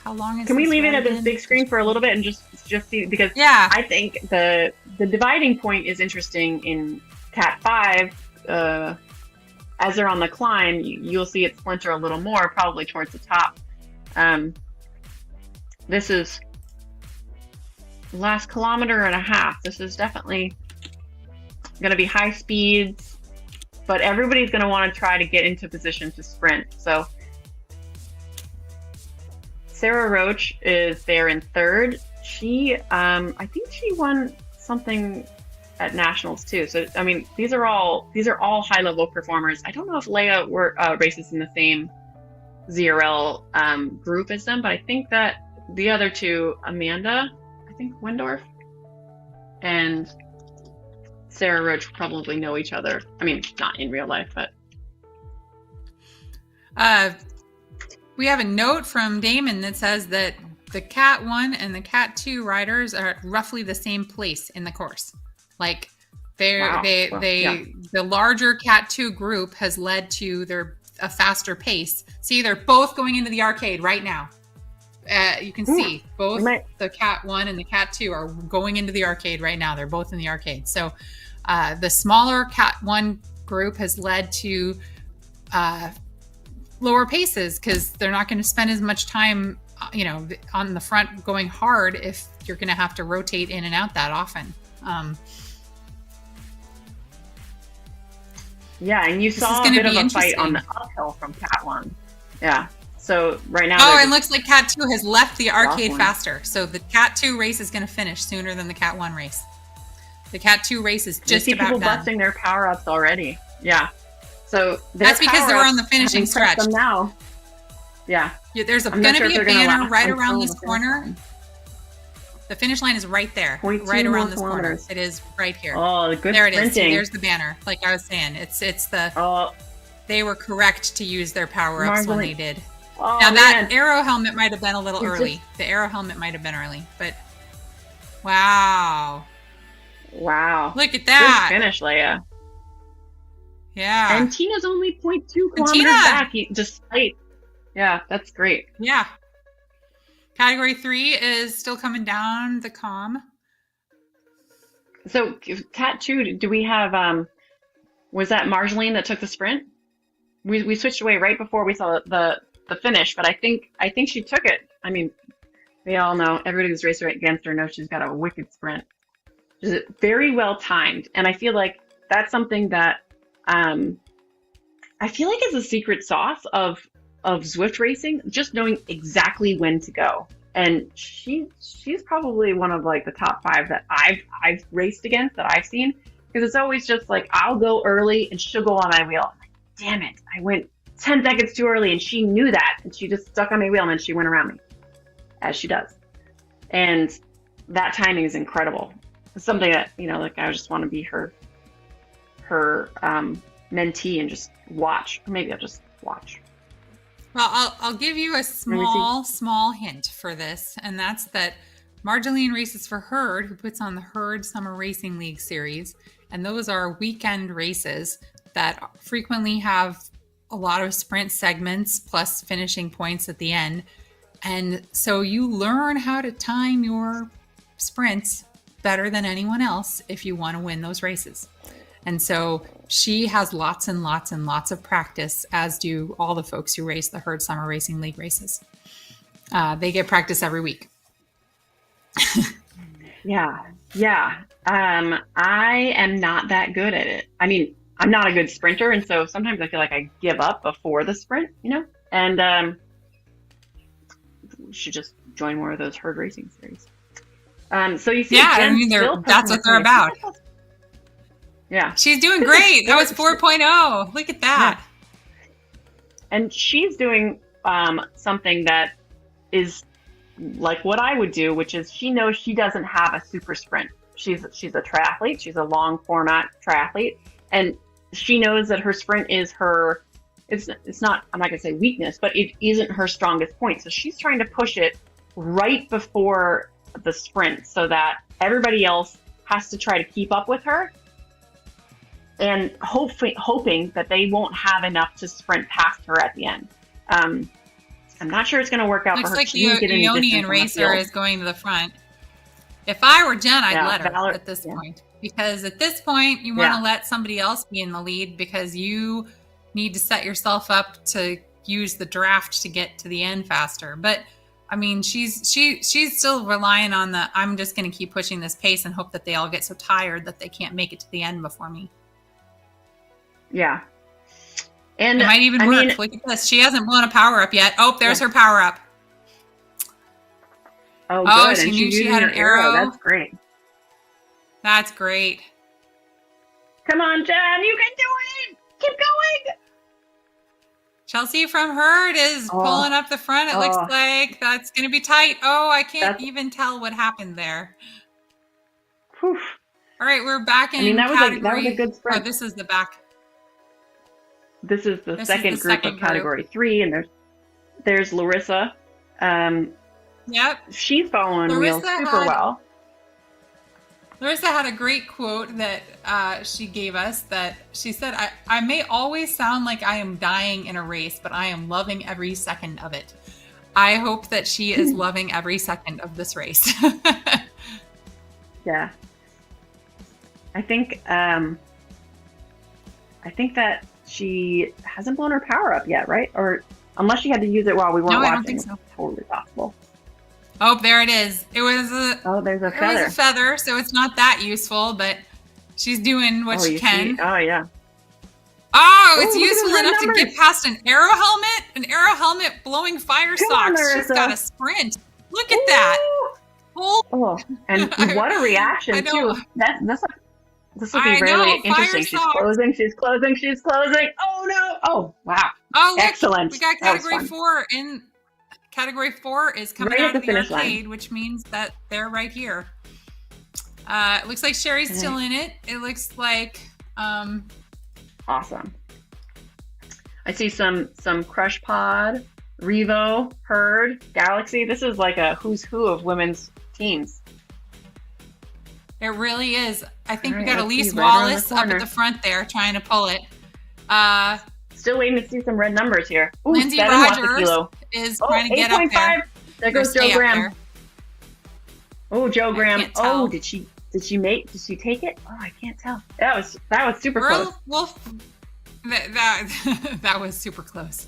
Speaker 2: How long is?
Speaker 1: Can we leave it at this big screen for a little bit and just see, because I think the dividing point is interesting in Cat 5. As they're on the climb, you'll see it splinter a little more, probably towards the top. This is the last kilometer and a half. This is definitely going to be high speeds, but everybody's going to want to try to get into position to sprint. So Sarah Roach is there in third. She, I think she won something at nationals too. So I mean, these are all high level performers. I don't know if Leia races in the same ZRL group as them, but I think that the other two, Amanda, I think Wendorf, and Sarah Roach probably know each other. I mean, not in real life, but.
Speaker 2: We have a note from Damon that says that the Cat 1 and the Cat 2 riders are at roughly the same place in the course. Like the larger Cat 2 group has led to a faster pace. See, they're both going into the arcade right now. You can see both the Cat 1 and the Cat 2 are going into the arcade right now. They're both in the arcade. So the smaller Cat 1 group has led to lower paces because they're not going to spend as much time, on the front going hard if you're going to have to rotate in and out that often.
Speaker 1: Yeah, and you saw a bit of a fight on the uphill from Cat 1. Yeah. So right now.
Speaker 2: Oh, it looks like Cat 2 has left the arcade faster. So the Cat 2 race is going to finish sooner than the Cat 1 race. The Cat 2 race is just about done.
Speaker 1: People busting their power ups already. Yeah. So
Speaker 2: that's because they were on the finishing stretch.
Speaker 1: Them now. Yeah.
Speaker 2: There's going to be a banner right around this corner. The finish line is right there, right around this corner. It is right here.
Speaker 1: Oh, the good
Speaker 2: there it
Speaker 1: sprinting.
Speaker 2: Is. See, there's the banner. Like I was saying, it's the. Oh. They were correct to use their power ups when they did.
Speaker 1: Oh,
Speaker 2: now that arrow helmet might have been a little early. The arrow helmet might have been early, but wow. Look at that.
Speaker 1: Good finish, Leia.
Speaker 2: Yeah.
Speaker 1: And Tina's only 0.2 kilometers back, despite. Yeah, that's great.
Speaker 2: Yeah. Category 3 is still coming down the comm.
Speaker 1: So, Cat 2, do we have, was that Marjolaine that took the sprint? We switched away right before we saw the finish, but I think she took it. I mean, we all know, everybody who's raced against her knows she's got a wicked sprint. She's very well timed, and I feel like that's something that I feel like is a secret sauce of Zwift racing, just knowing exactly when to go. And she's probably one of like the top 5 that I've raced against that I've seen, because it's always just like I'll go early and she'll go on my wheel. I'm like, damn it, I went 10 seconds too early, and she knew that, and she just stuck on my wheel, and then she went around me, as she does. And that timing is incredible. It's something that, like I just want to be her mentee and just watch. Or maybe I'll just watch.
Speaker 2: Well, I'll give you a small hint for this, and that's that Marjolaine races for Herd, who puts on the Herd Summer Racing League series, and those are weekend races that frequently have a lot of sprint segments plus finishing points at the end. And so you learn how to time your sprints better than anyone else if you want to win those races. And so she has lots and lots and lots of practice, as do all the folks who race the Herd Summer Racing League races. They get practice every week.
Speaker 1: Yeah. I am not that good at it. I mean, I'm not a good sprinter, and so sometimes I feel like I give up before the sprint, and should just join more of those herd racing series. So you see,
Speaker 2: that's what they're about.
Speaker 1: Yeah.
Speaker 2: She's doing great. That was 4.0. Look at that.
Speaker 1: Yeah. And she's doing something that is like what I would do, which is she knows she doesn't have a super sprint. She's a triathlete. She's a long format triathlete. And she knows that her sprint is it's not, I'm not going to say weakness, but it isn't her strongest point. So she's trying to push it right before the sprint so that everybody else has to try to keep up with her, and hoping that they won't have enough to sprint past her at the end. I'm not sure it's going to work out for her.
Speaker 2: Looks like the Ionian racer is going to the front. If I were Jen, I'd let her at this point. Because at this point, you want to let somebody else be in the lead, because you need to set yourself up to use the draft to get to the end faster. But I mean, she's still relying on I'm just going to keep pushing this pace and hope that they all get so tired that they can't make it to the end before me.
Speaker 1: Yeah. And
Speaker 2: it might even work. Look at this. She hasn't blown a power up yet. Oh, there's her power up.
Speaker 1: Oh, good.
Speaker 2: She knew she had an arrow.
Speaker 1: That's great.
Speaker 2: That's great.
Speaker 1: Come on, Jen, you can do it! Keep going!
Speaker 2: Chelsea from Herd is pulling up the front. It looks like that's going to be tight. Oh, I can't even tell what happened there.
Speaker 1: Whew.
Speaker 2: All right, we're back in
Speaker 1: category. That was a good sprint.
Speaker 2: Oh, this is the back.
Speaker 1: This is the second group of category 3, and there's Larissa.
Speaker 2: Yep.
Speaker 1: She's following wheels super well.
Speaker 2: Larissa had a great quote that she gave us that she said, I may always sound like I am dying in a race, but I am loving every second of it. I hope that she is loving every second of this race.
Speaker 1: Yeah. I think that she hasn't blown her power up yet, right? Or unless she had to use it while we weren't watching. I don't think so. It's totally possible.
Speaker 2: Oh, there it is. It was
Speaker 1: there's a feather.
Speaker 2: It was a feather, so it's not that useful, but she's doing what she can.
Speaker 1: Oh, yeah.
Speaker 2: Oh, it's useful enough to get past an arrow helmet blowing fire socks. She's got a sprint. Look at that.
Speaker 1: Oh, and what a reaction, too. This will be really interesting. She's closing. Oh, no. Oh, wow. Oh, look, excellent.
Speaker 2: We got category 4 in. Category 4 is coming out of the arcade, which means that they're right here. It looks like Sherry's still in it. It looks like
Speaker 1: awesome. I see some Crush Pod, Revo, Herd, Galaxy. This is like a who's who of women's teams.
Speaker 2: It really is. I think we got Elise Wallace up at the front there trying to pull it.
Speaker 1: Still waiting to see some red numbers here. Ooh,
Speaker 2: Lindsay Rogers is trying to get up there.
Speaker 1: There goes Joe Graham. Oh, Joe Graham. Oh, did she take it? Oh, I can't tell. That was super close.
Speaker 2: That was super close.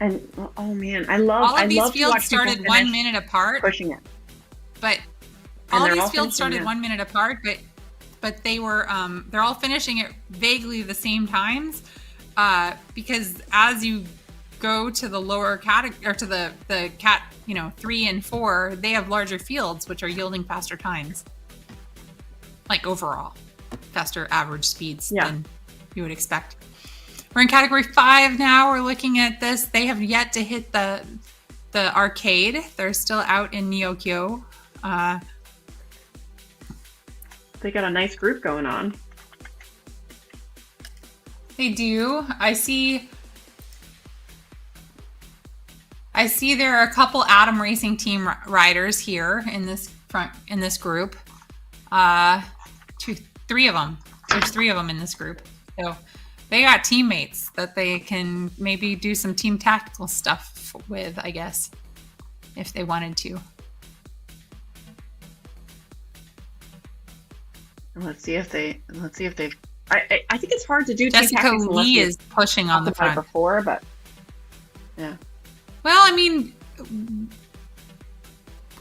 Speaker 1: And oh man, I love
Speaker 2: these fields started 1 minute apart.
Speaker 1: Pushing it.
Speaker 2: But all these fields started 1 minute apart, but they were they're all finishing at vaguely the same times because as you go to the lower category or to the cat 3 and 4, they have larger fields which are yielding faster times, like overall faster average speeds than you would expect. We're in category 5 now. We're looking at this. They have yet to hit the arcade. They're still out in Neokyo.
Speaker 1: They got a nice group going on.
Speaker 2: They do. I see there are a couple Atom Racing Team riders here in this group. 3 of them. There's 3 of them in this group. So they got teammates that they can maybe do some team tactical stuff with, I guess, if they wanted to.
Speaker 1: Let's see if they've. I think it's hard to do.
Speaker 2: Jessica Lee is pushing on the front
Speaker 1: before, but yeah.
Speaker 2: Well, I mean,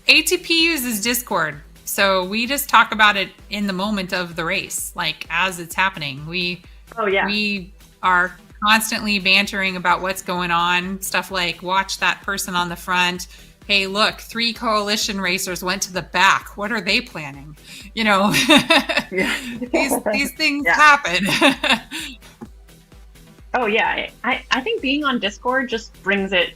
Speaker 2: ATP uses Discord, so we just talk about it in the moment of the race, like as it's happening. We are constantly bantering about what's going on. Stuff like, watch that person on the front. Hey, look, 3 coalition racers went to the back. What are they planning? These things happen.
Speaker 1: Oh, yeah. I think being on Discord just brings it.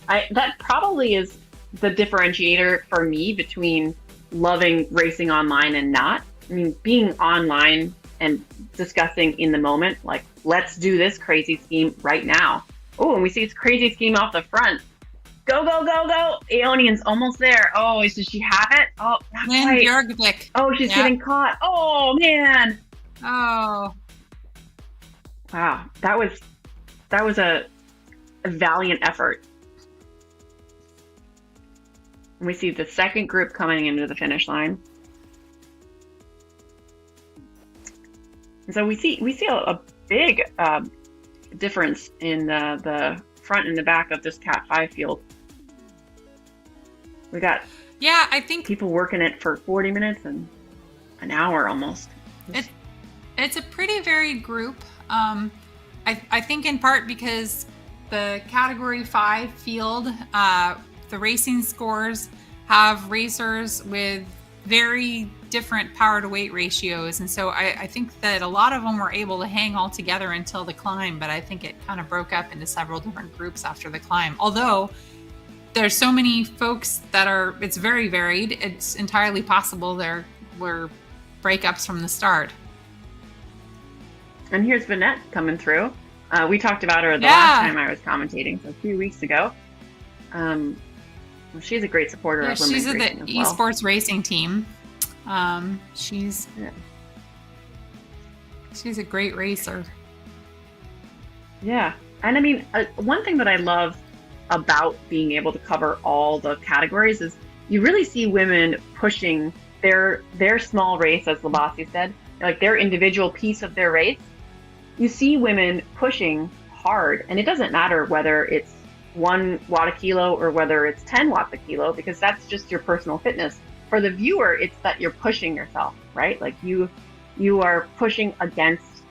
Speaker 1: That probably is the differentiator for me between loving racing online and not. I mean, being online and discussing in the moment, like, let's do this crazy scheme right now. Oh, and we see this crazy scheme off the front. Go, go, go, go. Aeonian's almost there. Oh, does she have it? Oh, not quite.
Speaker 2: Björkvik.
Speaker 1: Oh, she's getting caught. Oh, man.
Speaker 2: Oh.
Speaker 1: Wow. That was a valiant effort. And we see the second group coming into the finish line. And so we see a big difference in the front and the back of this Cat 5 field. We got
Speaker 2: I think
Speaker 1: people working it for 40 minutes and an hour almost.
Speaker 2: It's a pretty varied group. I think in part because the Category 5 field, the racing scores have racers with very different power to weight ratios. And so I think that a lot of them were able to hang all together until the climb, but I think it kind of broke up into several different groups after the climb. Although there's so many folks it's very varied. It's entirely possible there were breakups from the start.
Speaker 1: And here's Vanette coming through. We talked about her the last time I was commentating, so a few weeks ago. She's a great supporter of women's racing. She's in the
Speaker 2: esports racing team. She's a great racer.
Speaker 1: Yeah. And I mean, one thing that I love about being able to cover all the categories is you really see women pushing their small race, as Labasi said, like their individual piece of their race. You see women pushing hard, and it doesn't matter whether it's 1 watt a kilo or whether it's 10 watts a kilo, because that's just your personal fitness. For the viewer, it's that you're pushing yourself, right? Like you are pushing against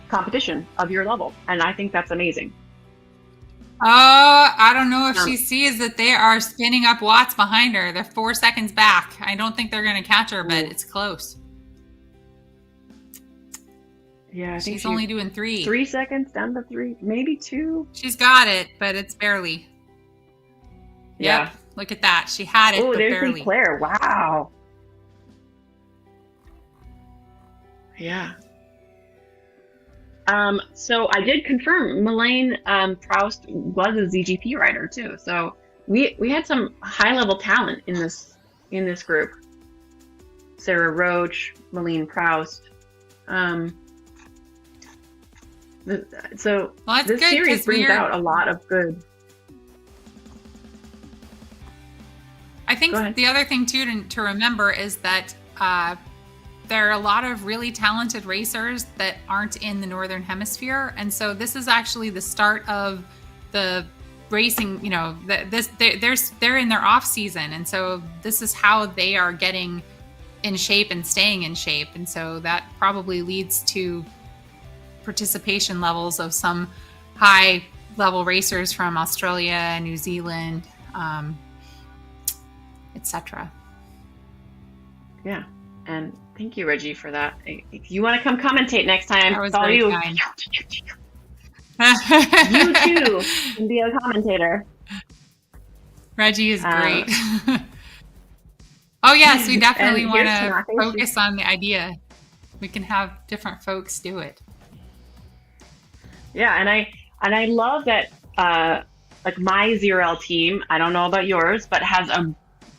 Speaker 1: competition of your level, and I think that's amazing.
Speaker 2: I don't know if she sees that they are spinning up watts behind her. They're 4 seconds back. I don't think they're going to catch her, but it's close.
Speaker 1: Yeah, I think
Speaker 2: she's only doing 3.
Speaker 1: 3 seconds down to 3, maybe 2.
Speaker 2: She's got it, but it's barely.
Speaker 1: Yeah.
Speaker 2: Yep, look at that. She had it, but
Speaker 1: there's
Speaker 2: barely.
Speaker 1: Claire. Wow. Yeah. So I did confirm Melaine Proust was a ZGP rider too. So we had some high level talent in this group. Sarah Roach, Melaine Proust. This series brings out a lot of good.
Speaker 2: I think the other thing too to remember is that there are a lot of really talented racers that aren't in the Northern Hemisphere, and so this is actually the start of the racing. You know, they're in their off season, and so this is how they are getting in shape and staying in shape, and so that probably leads to participation levels of some high level racers from Australia, New Zealand, etc.
Speaker 1: Yeah, and thank you, Reggie, for that. If you want to come commentate next time,
Speaker 2: it's all you.
Speaker 1: Kind. You too can be a commentator.
Speaker 2: Reggie is great. Oh yes, we definitely want to focus on the idea. We can have different folks do it.
Speaker 1: Yeah, and I love that like my ZRL team, I don't know about yours, but has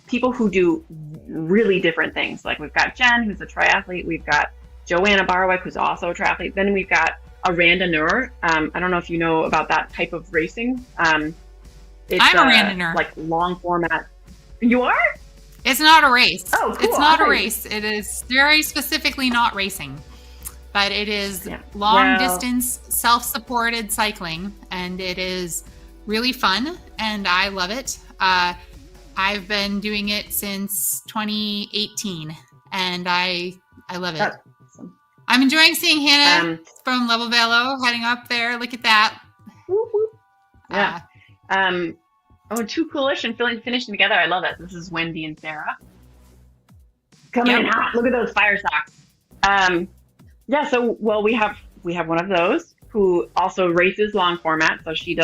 Speaker 1: people who do really different things. Like we've got Jen, who's a triathlete. We've got Joanna Barwick, who's also a triathlete. Then we've got Aranda Noor. I don't know if you know about that type of racing. I'm
Speaker 2: Aranda Noor.
Speaker 1: Like long format. You are?
Speaker 2: It's not a race.
Speaker 1: Oh, cool.
Speaker 2: It's not a race. It is very specifically not racing. But it is long distance, self-supported cycling, and it is really fun, and I love it. I've been doing it since 2018, and I love it. That's awesome. I'm enjoying seeing Hannah from Level Velo heading up there. Look at that.
Speaker 1: Yeah. Too coolish and finishing together. I love it. This is Wendy and Sarah. Coming in hot. Look at those fire socks. Yeah, so we have one of those who also races long format. So she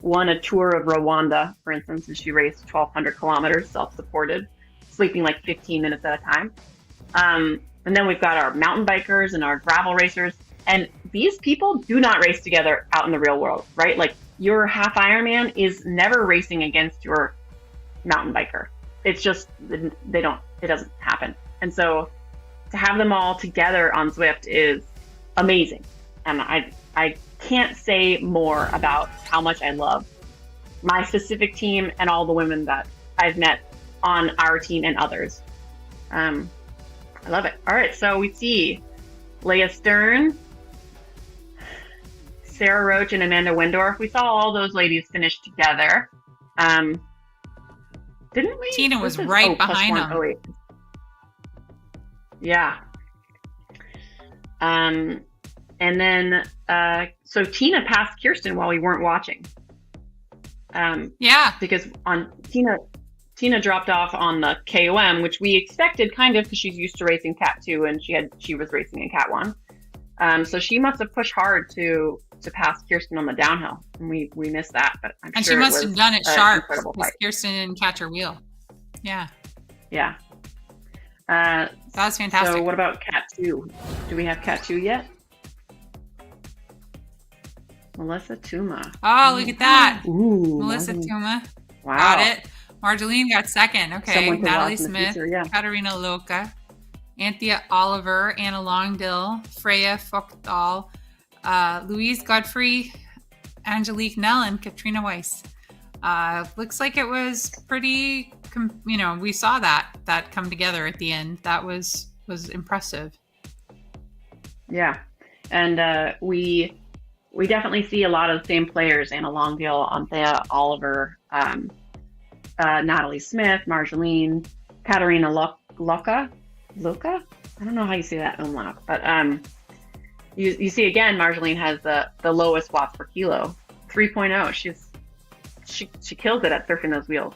Speaker 1: won a tour of Rwanda, for instance, and she raced 1,200 kilometers self-supported, sleeping like 15 minutes at a time. And then we've got our mountain bikers and our gravel racers. And these people do not race together out in the real world, right? Like your half Ironman is never racing against your mountain biker. It's just, it doesn't happen. And so to have them all together on Zwift is amazing. And I can't say more about how much I love my specific team and all the women that I've met on our team and others. I love it. All right, so we see Leah Stern, Sarah Roach, and Amanda Windorf. We saw all those ladies finish together. Didn't we?
Speaker 2: Tina was right behind them.
Speaker 1: Oh, wait. Yeah. And then, so Tina passed Kirsten while we weren't watching.
Speaker 2: Yeah.
Speaker 1: Because Tina dropped off on the KOM, which we expected kind of because she's used to racing Cat 2 and she was racing in Cat 1. So she must have pushed hard to pass Kirsten on the downhill, and we missed that. But I'm
Speaker 2: and
Speaker 1: sure
Speaker 2: she must have done it sharp because Kirsten didn't catch her wheel. Yeah.
Speaker 1: Yeah.
Speaker 2: That was fantastic.
Speaker 1: So what about Cat 2? Do we have Cat 2 yet? Melissa Tuma.
Speaker 2: Oh, look at that.
Speaker 1: Ooh,
Speaker 2: Melissa Tuma.
Speaker 1: Wow.
Speaker 2: Got it. Marjolaine got second. Okay. Natalie Smith,
Speaker 1: future, yeah.
Speaker 2: Katarina Loka, Anthea Oliver, Anna Longdill, Freya Fokdal, Louise Godfrey, Angelique Nell, and Katrina Weiss. Looks like it was pretty, we saw that come together at the end. That was impressive.
Speaker 1: Yeah. And we definitely see a lot of the same players: Anna Longdale, Anthea Oliver, Natalie Smith, Marjolaine, Katarina Loka. I don't know how you say that umlaut, but you see again, Marjolaine has the lowest watts per kilo, 3.0. She kills it at surfing those wheels.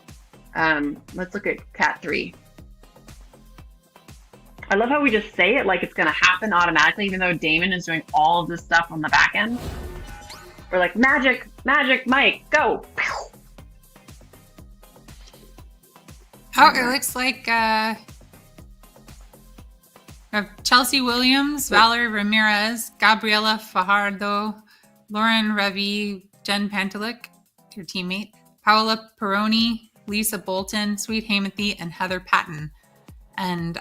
Speaker 1: Let's look at Cat 3. I love how we just say it like it's going to happen automatically, even though Damon is doing all of this stuff on the back end. We're like, magic, Mike, go.
Speaker 2: Oh, it looks like Chelsea Williams, Valerie Ramirez, Gabriela Fajardo, Lauren Ravi, Jen Pantelic, your teammate, Paola Peroni, Lisa Bolton, Sweet Hamathi, and Heather Patton. And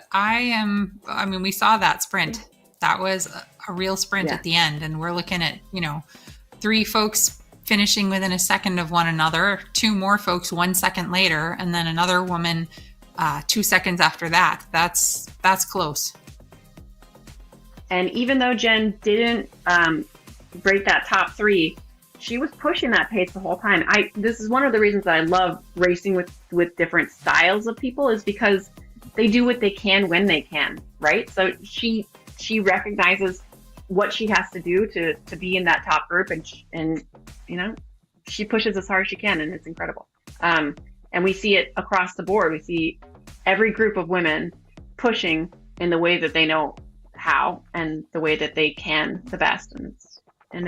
Speaker 2: we saw that sprint. That was a real sprint at the end. And we're looking at, 3 folks finishing within a second of one another, 2 more folks 1 second later, and then another woman 2 seconds after that. That's close.
Speaker 1: And even though Jen didn't break that top 3, she was pushing that pace the whole time. This is one of the reasons that I love racing with different styles of people, is because they do what they can when they can, right? So she recognizes what she has to do to be in that top group, and she pushes as hard as she can, and it's incredible. And we see it across the board. We see every group of women pushing in the way that they know how and the way that they can the best, and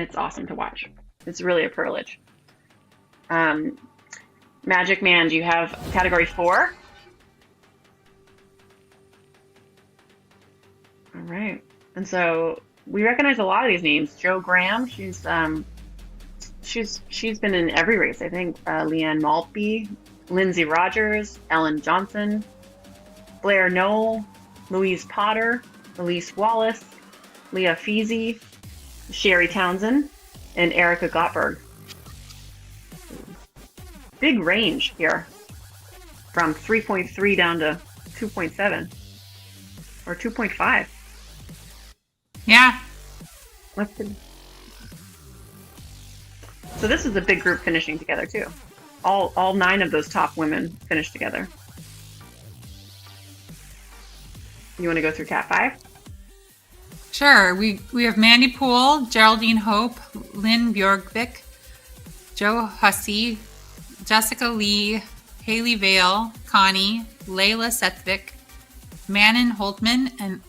Speaker 1: it's awesome to watch. It's really a privilege. Magic Man, do you have category 4? All right. And so we recognize a lot of these names. Jo Graham, she's been in every race, I think. Leanne Maltby, Lindsay Rogers, Ellen Johnson, Blair Knoll, Louise Potter, Elise Wallace, Leah Feasy, Sherry Townsend, and Erica Gottberg. Big range here, from 3.3 down to 2.7 or 2.5.
Speaker 2: Yeah.
Speaker 1: So this is a big group finishing together too. All 9 of those top women finished together. You want to go through Cat 5?
Speaker 2: Sure. We have Mandy Poole, Geraldine Hope, Lynn Bjorkvik, Jo Hussey, Jessica Lee, Haley Vale, Connie, Layla Setvik, Manon Holtman, and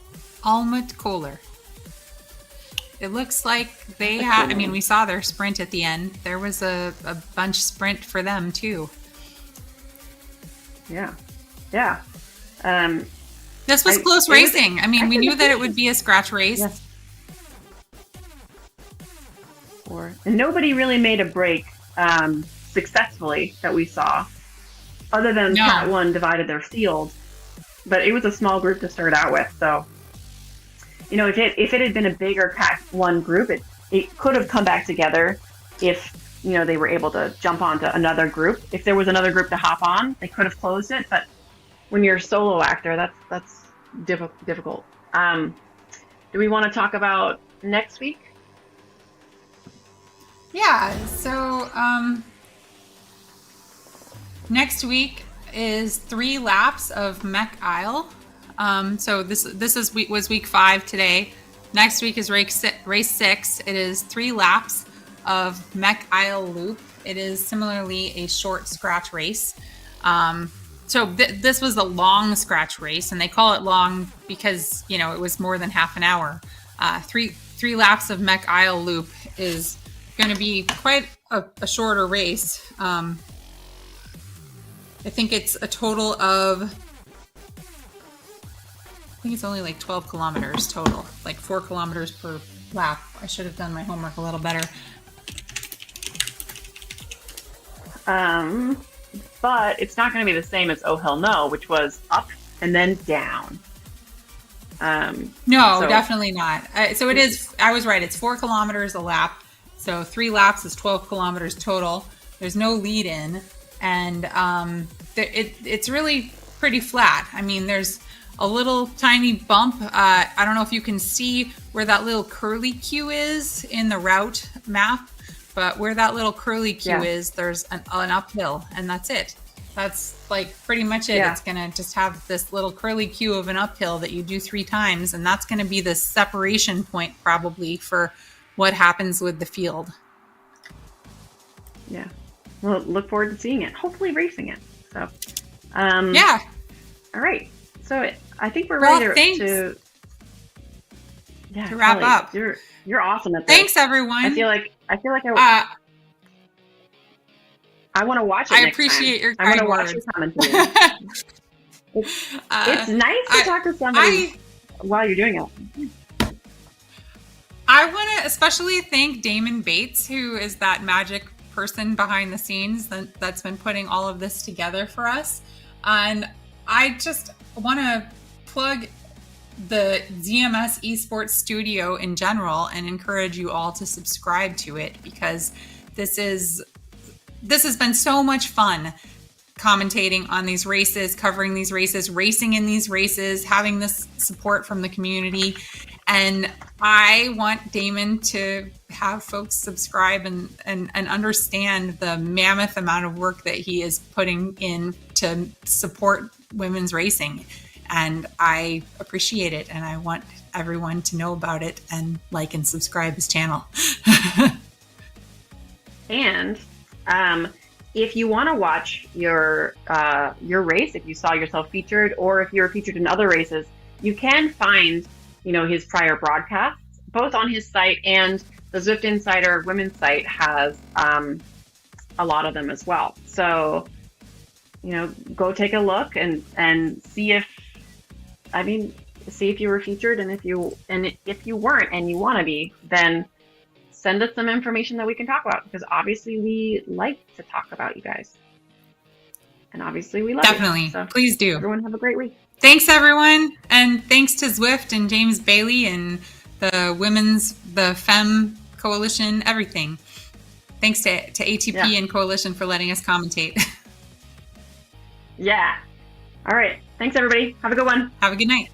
Speaker 2: Almut Kohler. It looks like they had, we saw their sprint at the end. There was a bunch sprint for them too.
Speaker 1: Yeah.
Speaker 2: This was close racing. We knew that it would be a scratch race.
Speaker 1: Yes. And nobody really made a break successfully that we saw, other than Cat 1 divided their field. But it was a small group to start out with, so if it had been a bigger Cat 1 group, it could have come back together if they were able to jump onto another group. If there was another group to hop on, they could have closed it. But when you're a solo actor, that's difficult. Do we want to talk about next week?
Speaker 2: Yeah. So next week is 3 laps of Mech Isle. So this was week 5 today. Next week is race 6. It is 3 laps of Mech Isle Loop. It is similarly a short scratch race. So this was a long scratch race, and they call it long because, you know, it was more than half an hour. Three laps of Mech Isle Loop is going to be quite a shorter race. I think it's a total of, I think it's only like 12 kilometers total, like 4 kilometers per lap. I should have done my homework a little better.
Speaker 1: But it's not going to be the same as Oh Hell No, which was up and then down.
Speaker 2: No, definitely not. So it is, I was right. It's 4 kilometers a lap. So 3 laps is 12 kilometers total. There's no lead in. And it's really pretty flat. I mean, there's a little tiny bump. I don't know if you can see where that little curly Q is in the route map, but where that little curly Q is, there's an uphill, and that's it. That's like pretty much it. Yeah. It's going to just have this little curly Q of an uphill that you do 3 times, and that's going to be the separation point probably for what happens with the field.
Speaker 1: Yeah. Well, look forward to seeing it. Hopefully racing it. So,
Speaker 2: yeah.
Speaker 1: All right. So I think we're ready to
Speaker 2: wrap up.
Speaker 1: You're awesome at this.
Speaker 2: Thanks, everyone.
Speaker 1: I feel like I want to watch it.
Speaker 2: I appreciate your kind words.
Speaker 1: I want to watch your commentary. It's nice to talk to somebody while you're doing it.
Speaker 2: I want to especially thank Damon Bates, who is that magic person behind the scenes that's been putting all of this together for us. And I just want to plug the ZMS Esports Studio in general and encourage you all to subscribe to it, because this has been so much fun commentating on these races, covering these races, racing in these races, having this support from the community. And I want Damon to have folks subscribe and understand the mammoth amount of work that he is putting in to support women's racing. And I appreciate it, and I want everyone to know about it and like and subscribe his channel.
Speaker 1: And if you want to watch your race, if you saw yourself featured, or if you were featured in other races, you can find, you know, his prior broadcasts both on his site, and the Zwift Insider women's site has a lot of them as well. So, you know, go take a look and see if you were featured, and if you weren't and you want to be, then send us some information that we can talk about, because obviously we like to talk about you guys, and obviously we love you.
Speaker 2: Definitely. So please do.
Speaker 1: Everyone have a great week.
Speaker 2: Thanks, everyone. And thanks to Zwift and James Bailey and the Femme Coalition, everything. Thanks to ATP and Coalition for letting us commentate.
Speaker 1: Yeah. All right. Thanks, everybody. Have a good one.
Speaker 2: Have a good night.